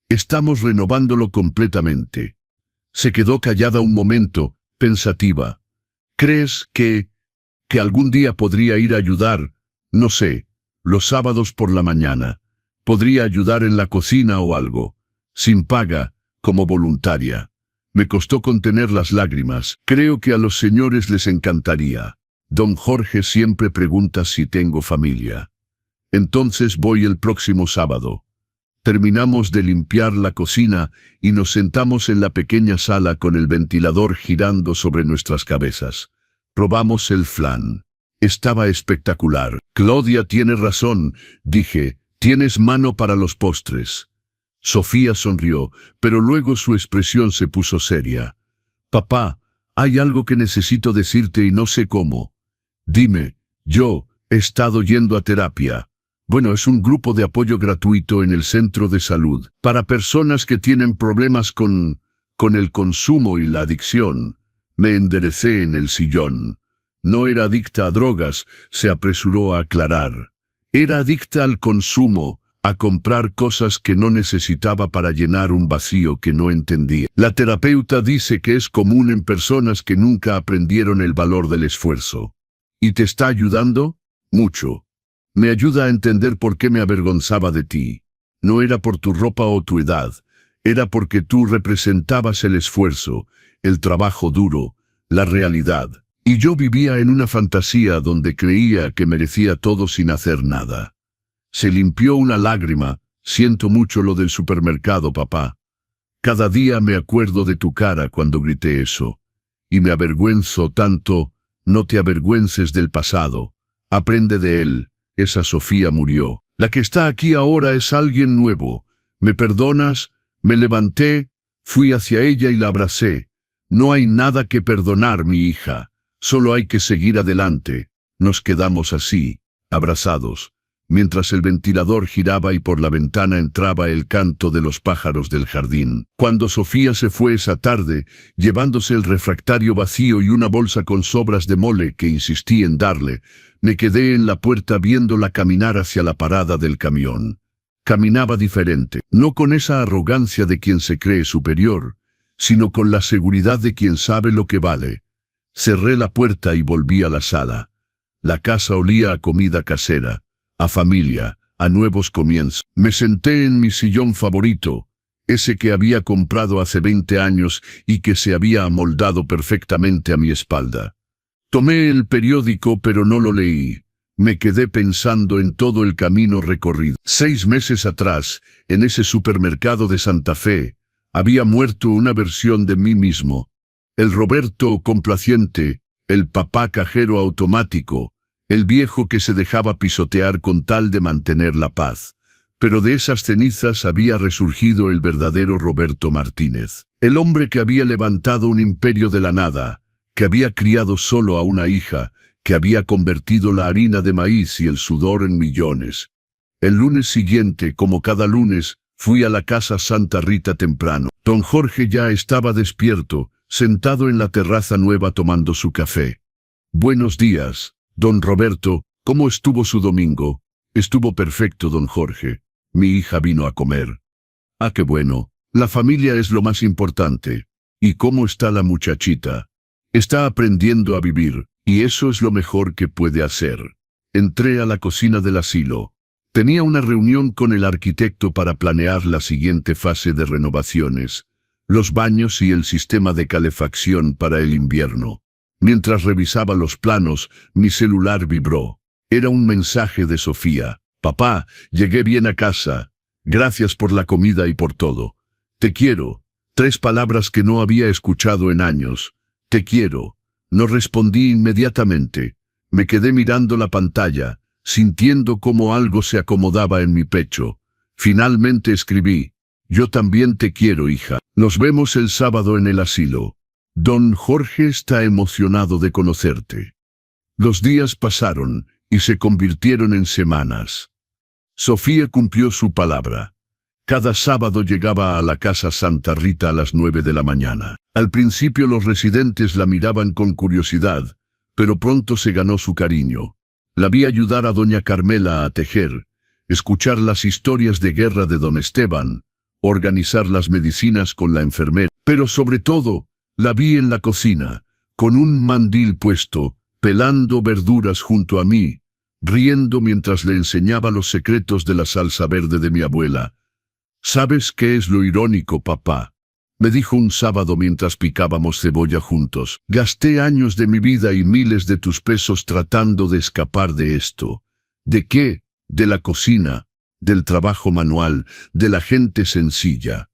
Estamos renovándolo completamente. Se quedó callada un momento, pensativa. ¿Crees que algún día podría ir a ayudar? No sé, los sábados por la mañana. Podría ayudar en la cocina o algo, sin paga, como voluntaria. Me costó contener las lágrimas. Creo que a los señores les encantaría. Don Jorge siempre pregunta si tengo familia. Entonces voy el próximo sábado. Terminamos de limpiar la cocina y nos sentamos en la pequeña sala con el ventilador girando sobre nuestras cabezas. Probamos el flan. Estaba espectacular. Claudia tiene razón, dije, tienes mano para los postres. Sofía sonrió, pero luego su expresión se puso seria. Papá, hay algo que necesito decirte y no sé cómo. Dime, yo he estado yendo a terapia. Bueno, es un grupo de apoyo gratuito en el centro de salud, para personas que tienen problemas con el consumo y la adicción. Me enderecé en el sillón. No era adicta a drogas, se apresuró a aclarar. Era adicta al consumo, a comprar cosas que no necesitaba para llenar un vacío que no entendía. La terapeuta dice que es común en personas que nunca aprendieron el valor del esfuerzo. ¿Y te está ayudando? Mucho. Me ayuda a entender por qué me avergonzaba de ti. No era por tu ropa o tu edad, era porque tú representabas el esfuerzo, el trabajo duro, la realidad. Y yo vivía en una fantasía donde creía que merecía todo sin hacer nada. Se limpió una lágrima. Siento mucho lo del supermercado, papá. Cada día me acuerdo de tu cara cuando grité eso. Y me avergüenzo tanto. No te avergüences del pasado. Aprende de él. Esa Sofía murió. La que está aquí ahora es alguien nuevo. ¿Me perdonas? Me levanté, fui hacia ella y la abracé. No hay nada que perdonar, mi hija. Solo hay que seguir adelante. Nos quedamos así, abrazados, mientras el ventilador giraba y por la ventana entraba el canto de los pájaros del jardín. Cuando Sofía se fue esa tarde, llevándose el refractario vacío y una bolsa con sobras de mole que insistí en darle, me quedé en la puerta viéndola caminar hacia la parada del camión. Caminaba diferente, no con esa arrogancia de quien se cree superior, sino con la seguridad de quien sabe lo que vale. Cerré la puerta y volví a la sala. La casa olía a comida casera, a familia, a nuevos comienzos. Me senté en mi sillón favorito, ese que había comprado hace 20 años y que se había amoldado perfectamente a mi espalda. Tomé el periódico pero no lo leí. Me quedé pensando en todo el camino recorrido. 6 meses atrás, en ese supermercado de Santa Fe, había muerto una versión de mí mismo. El Roberto complaciente, el papá cajero automático, el viejo que se dejaba pisotear con tal de mantener la paz. Pero de esas cenizas había resurgido el verdadero Roberto Martínez. El hombre que había levantado un imperio de la nada, que había criado solo a una hija, que había convertido la harina de maíz y el sudor en millones. El lunes siguiente, como cada lunes, fui a la casa Santa Rita temprano. Don Jorge ya estaba despierto, sentado en la terraza nueva tomando su café. Buenos días, don Roberto, ¿cómo estuvo su domingo? Estuvo perfecto, don Jorge. Mi hija vino a comer. Ah, qué bueno. La familia es lo más importante. ¿Y cómo está la muchachita? Está aprendiendo a vivir, y eso es lo mejor que puede hacer. Entré a la cocina del asilo. Tenía una reunión con el arquitecto para planear la siguiente fase de renovaciones, los baños y el sistema de calefacción para el invierno. Mientras revisaba los planos, mi celular vibró. Era un mensaje de Sofía. Papá, llegué bien a casa. Gracias por la comida y por todo. Te quiero. 3 palabras que no había escuchado en años. Te quiero. No respondí inmediatamente. Me quedé mirando la pantalla, sintiendo cómo algo se acomodaba en mi pecho. Finalmente escribí: yo también te quiero, hija. Nos vemos el sábado en el asilo. Don Jorge está emocionado de conocerte. Los días pasaron y se convirtieron en semanas. Sofía cumplió su palabra. Cada sábado llegaba a la casa Santa Rita a las 9 de la mañana. Al principio los residentes la miraban con curiosidad, pero pronto se ganó su cariño. La vi ayudar a doña Carmela a tejer, escuchar las historias de guerra de don Esteban, organizar las medicinas con la enfermera, pero sobre todo, la vi en la cocina, con un mandil puesto, pelando verduras junto a mí, riendo mientras le enseñaba los secretos de la salsa verde de mi abuela. ¿Sabes qué es lo irónico, papá?, me dijo un sábado mientras picábamos cebolla juntos. Gasté años de mi vida y miles de tus pesos tratando de escapar de esto. ¿De qué? De la cocina, del trabajo manual, de la gente sencilla.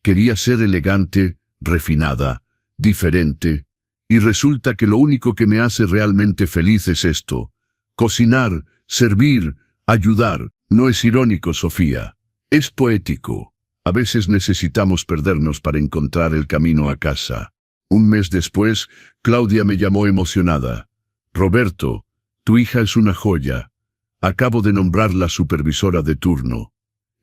Quería ser elegante, refinada, diferente, y resulta que lo único que me hace realmente feliz es esto: cocinar, servir, ayudar. No es irónico, Sofía, es poético. A veces necesitamos perdernos para encontrar el camino a casa. Un mes después, Claudia me llamó emocionada. Roberto, tu hija es una joya. Acabo de nombrarla supervisora de turno.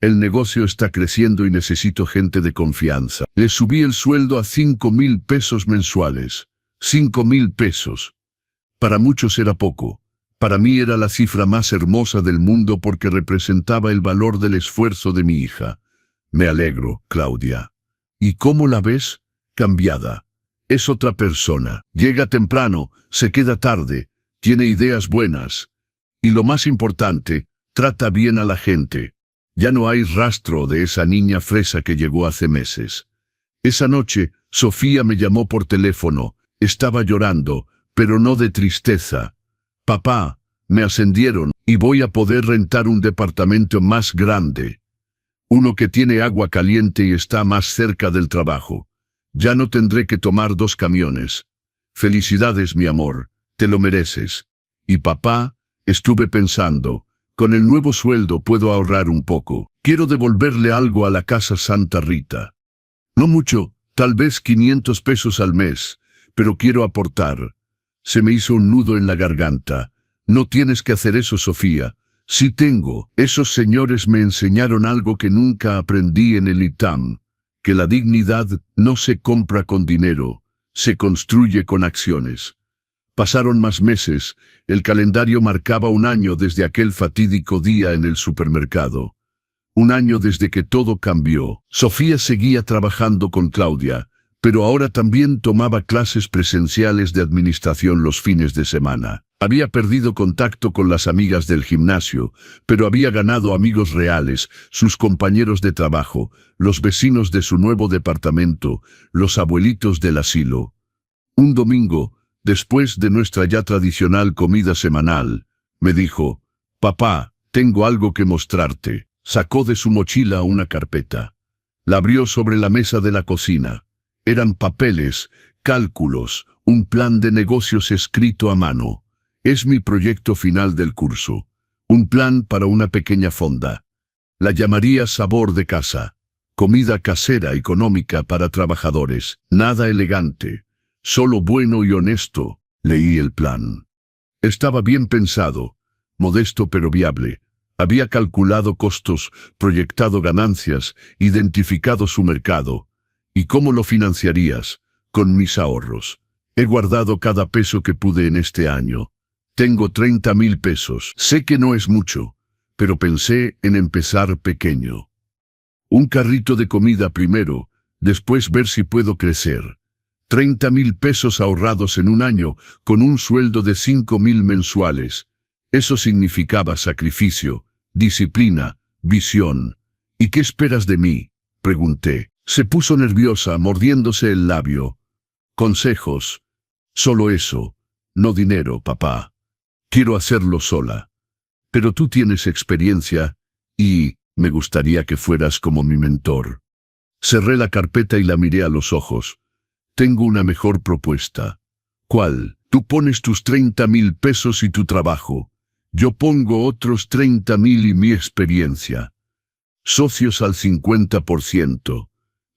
El negocio está creciendo y necesito gente de confianza. Le subí el sueldo a 5,000 pesos mensuales. 5,000 pesos. Para muchos era poco. Para mí era la cifra más hermosa del mundo porque representaba el valor del esfuerzo de mi hija. Me alegro, Claudia. ¿Y cómo la ves? Cambiada. Es otra persona. Llega temprano, se queda tarde, tiene ideas buenas. Y lo más importante, trata bien a la gente. Ya no hay rastro de esa niña fresa que llegó hace meses. Esa noche, Sofía me llamó por teléfono. Estaba llorando, pero no de tristeza. Papá, me ascendieron y voy a poder rentar un departamento más grande. Uno que tiene agua caliente y está más cerca del trabajo. Ya no tendré que tomar 2 camiones. Felicidades, mi amor, te lo mereces. Y papá, estuve pensando, con el nuevo sueldo puedo ahorrar un poco. Quiero devolverle algo a la casa Santa Rita. No mucho, tal vez 500 pesos al mes, pero quiero aportar. Se me hizo un nudo en la garganta. No tienes que hacer eso, Sofía. Sí tengo. Esos señores me enseñaron algo que nunca aprendí en el ITAM, que la dignidad no se compra con dinero, se construye con acciones. Pasaron más meses, el calendario marcaba un año desde aquel fatídico día en el supermercado. Un año desde que todo cambió. Sofía seguía trabajando con Claudia, pero ahora también tomaba clases presenciales de administración los fines de semana. Había perdido contacto con las amigas del gimnasio, pero había ganado amigos reales, sus compañeros de trabajo, los vecinos de su nuevo departamento, los abuelitos del asilo. Un domingo, después de nuestra ya tradicional comida semanal, me dijo: «Papá, tengo algo que mostrarte». Sacó de su mochila una carpeta. La abrió sobre la mesa de la cocina. Eran papeles, cálculos, un plan de negocios escrito a mano. Es mi proyecto final del curso. Un plan para una pequeña fonda. La llamaría Sabor de Casa. Comida casera económica para trabajadores. Nada elegante. Solo bueno y honesto. Leí el plan. Estaba bien pensado. Modesto pero viable. Había calculado costos, proyectado ganancias, identificado su mercado. ¿Y cómo lo financiarías? Con mis ahorros. He guardado cada peso que pude en este año. Tengo 30,000 pesos. Sé que no es mucho, pero pensé en empezar pequeño. Un carrito de comida primero, después ver si puedo crecer. 30,000 pesos ahorrados en un año, con un sueldo de 5,000 mensuales. Eso significaba sacrificio, disciplina, visión. ¿Y qué esperas de mí?, pregunté. Se puso nerviosa, mordiéndose el labio. Consejos. Solo eso. No dinero, papá. Quiero hacerlo sola. Pero tú tienes experiencia, y me gustaría que fueras como mi mentor. Cerré la carpeta y la miré a los ojos. Tengo una mejor propuesta. ¿Cuál? Tú pones tus 30.000 pesos y tu trabajo. Yo pongo otros 30.000 y mi experiencia. Socios al 50%.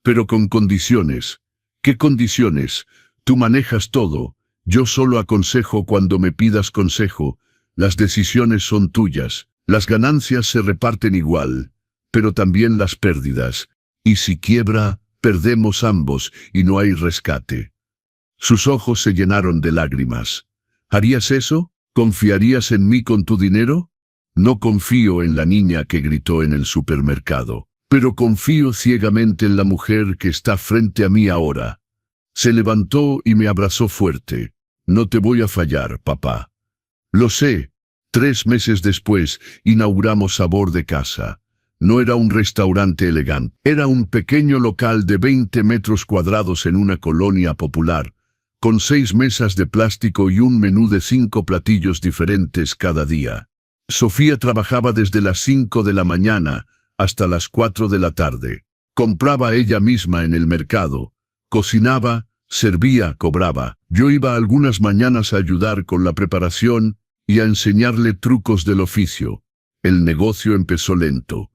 Pero con condiciones. ¿Qué condiciones? Tú manejas todo. Yo solo aconsejo cuando me pidas consejo. Las decisiones son tuyas. Las ganancias se reparten igual, pero también las pérdidas. Y si quiebra, perdemos ambos y no hay rescate. Sus ojos se llenaron de lágrimas. ¿Harías eso? ¿Confiarías en mí con tu dinero? No confío en la niña que gritó en el supermercado, pero confío ciegamente en la mujer que está frente a mí ahora. Se levantó y me abrazó fuerte. No te voy a fallar, papá. Lo sé. 3 meses después, inauguramos Sabor de Casa. No era un restaurante elegante, era un pequeño local de 20 metros cuadrados en una colonia popular, con 6 mesas de plástico y un menú de 5 platillos diferentes cada día. Sofía trabajaba desde las 5 de la mañana hasta las 4 de la tarde. Compraba ella misma en el mercado, cocinaba, servía, cobraba. Yo iba algunas mañanas a ayudar con la preparación y a enseñarle trucos del oficio. El negocio empezó lento,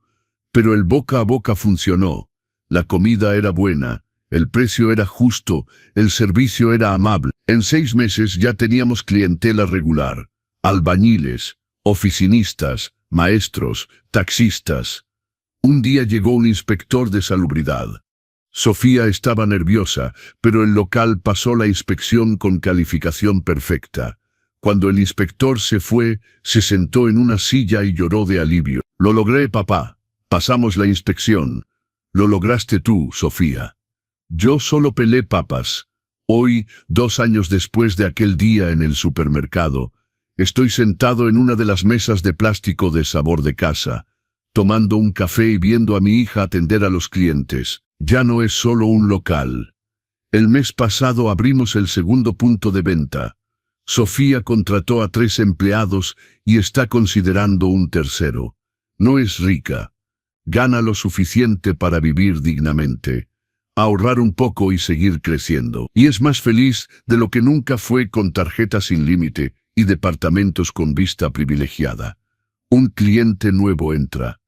pero el boca a boca funcionó. La comida era buena, el precio era justo, el servicio era amable. En 6 meses ya teníamos clientela regular, albañiles, oficinistas, maestros, taxistas. Un día llegó un inspector de salubridad. Sofía estaba nerviosa, pero el local pasó la inspección con calificación perfecta. Cuando el inspector se fue, se sentó en una silla y lloró de alivio. Lo logré, papá. Pasamos la inspección. Lo lograste tú, Sofía. Yo solo pelé papas. Hoy, 2 años después de aquel día en el supermercado, estoy sentado en una de las mesas de plástico de Sabor de Casa, tomando un café y viendo a mi hija atender a los clientes. Ya no es solo un local. El mes pasado abrimos el segundo punto de venta. Sofía contrató a 3 empleados y está considerando un tercero. No es rica. Gana lo suficiente para vivir dignamente, ahorrar un poco y seguir creciendo. Y es más feliz de lo que nunca fue con tarjetas sin límite y departamentos con vista privilegiada. Un cliente nuevo entra.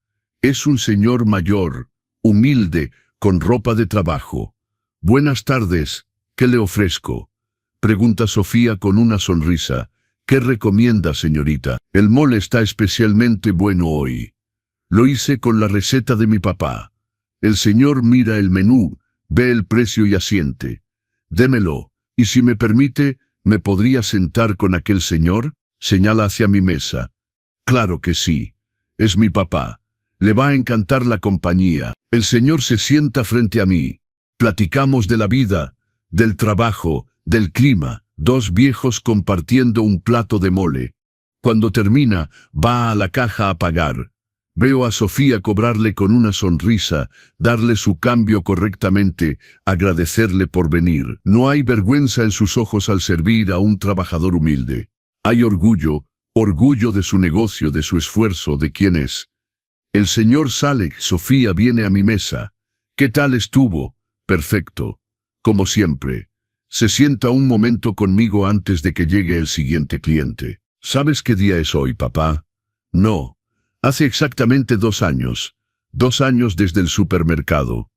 Es un señor mayor, humilde, con ropa de trabajo. Buenas tardes, ¿qué le ofrezco?, pregunta Sofía con una sonrisa. ¿Qué recomienda, señorita? El mole está especialmente bueno hoy. Lo hice con la receta de mi papá. El señor mira el menú, ve el precio y asiente. Démelo, y si me permite, ¿me podría sentar con aquel señor?, señala hacia mi mesa. Claro que sí. Es mi papá. Le va a encantar la compañía. El señor se sienta frente a mí. Platicamos de la vida, del trabajo, del clima. 2 viejos compartiendo un plato de mole. Cuando termina, va a la caja a pagar. Veo a Sofía cobrarle con una sonrisa, darle su cambio correctamente, agradecerle por venir. No hay vergüenza en sus ojos al servir a un trabajador humilde. Hay orgullo, orgullo de su negocio, de su esfuerzo, de quién es. El señor sale, Sofía viene a mi mesa. ¿Qué tal estuvo? Perfecto. Como siempre. Se sienta un momento conmigo antes de que llegue el siguiente cliente. ¿Sabes qué día es hoy, papá? No. Hace exactamente 2 años. 2 años desde el supermercado.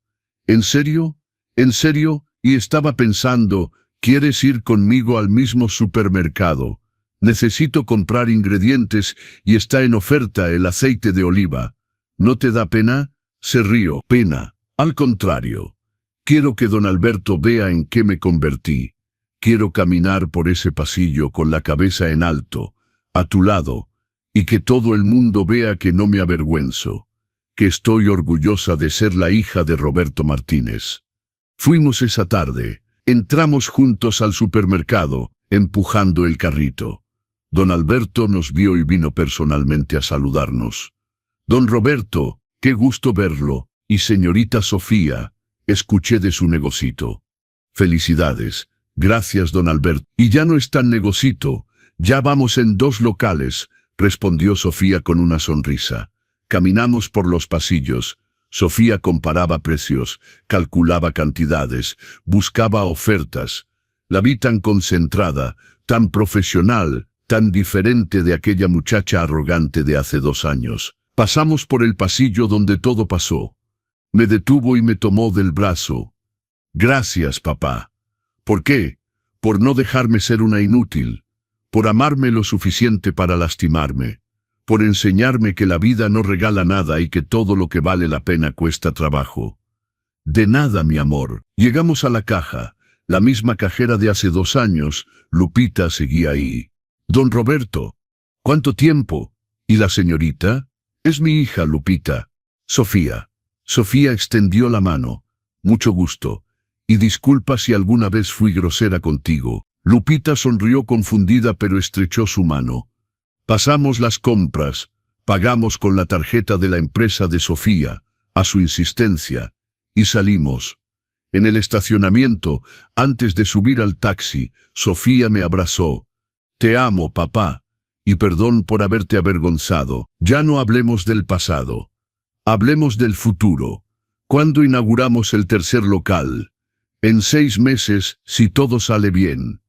¿En serio? ¿En serio? Y estaba pensando, ¿quieres ir conmigo al mismo supermercado? Necesito comprar ingredientes y está en oferta el aceite de oliva. ¿No te da pena? Se rió. Pena. Al contrario. Quiero que don Alberto vea en qué me convertí. Quiero caminar por ese pasillo con la cabeza en alto, a tu lado, y que todo el mundo vea que no me avergüenzo, que estoy orgullosa de ser la hija de Roberto Martínez. Fuimos esa tarde. Entramos juntos al supermercado, empujando el carrito. Don Alberto nos vio y vino personalmente a saludarnos. Don Roberto, qué gusto verlo. Y señorita Sofía, escuché de su negocito. Felicidades. Gracias, don Alberto. Y ya no es tan negocito. Ya vamos en 2 locales, respondió Sofía con una sonrisa. Caminamos por los pasillos. Sofía comparaba precios, calculaba cantidades, buscaba ofertas. La vi tan concentrada, tan profesional, tan diferente de aquella muchacha arrogante de hace 2 años. Pasamos por el pasillo donde todo pasó. Me detuvo y me tomó del brazo. Gracias, papá. ¿Por qué? Por no dejarme ser una inútil. Por amarme lo suficiente para lastimarme. Por enseñarme que la vida no regala nada y que todo lo que vale la pena cuesta trabajo. De nada, mi amor. Llegamos a la caja. La misma cajera de hace 2 años. Lupita seguía ahí. Don Roberto. ¿Cuánto tiempo? ¿Y la señorita? Es mi hija, Lupita. Sofía. Sofía extendió la mano. Mucho gusto. Y disculpa si alguna vez fui grosera contigo. Lupita sonrió confundida pero estrechó su mano. Pasamos las compras. Pagamos con la tarjeta de la empresa de Sofía, a su insistencia, y salimos. En el estacionamiento, antes de subir al taxi, Sofía me abrazó. Te amo, papá. Y perdón por haberte avergonzado. Ya no hablemos del pasado. Hablemos del futuro. ¿Cuándo inauguramos el 3er local? En 6 meses, si todo sale bien.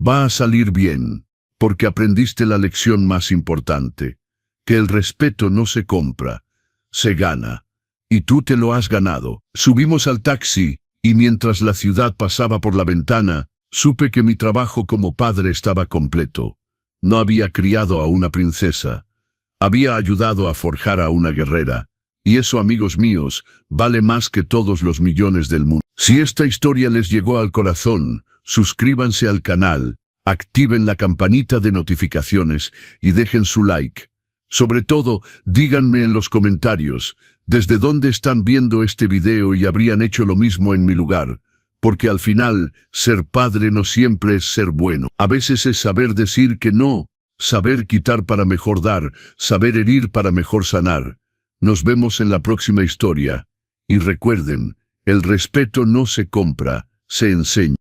Va a salir bien, porque aprendiste la lección más importante, que el respeto no se compra, se gana. Y tú te lo has ganado. Subimos al taxi, y mientras la ciudad pasaba por la ventana, supe que mi trabajo como padre estaba completo. No había criado a una princesa. Había ayudado a forjar a una guerrera. Y eso, amigos míos, vale más que todos los millones del mundo. Si esta historia les llegó al corazón, suscríbanse al canal, activen la campanita de notificaciones y dejen su like. Sobre todo, díganme en los comentarios, desde dónde están viendo este video y habrían hecho lo mismo en mi lugar. Porque al final, ser padre no siempre es ser bueno. A veces es saber decir que no, saber quitar para mejor dar, saber herir para mejor sanar. Nos vemos en la próxima historia. Y recuerden, el respeto no se compra, se enseña.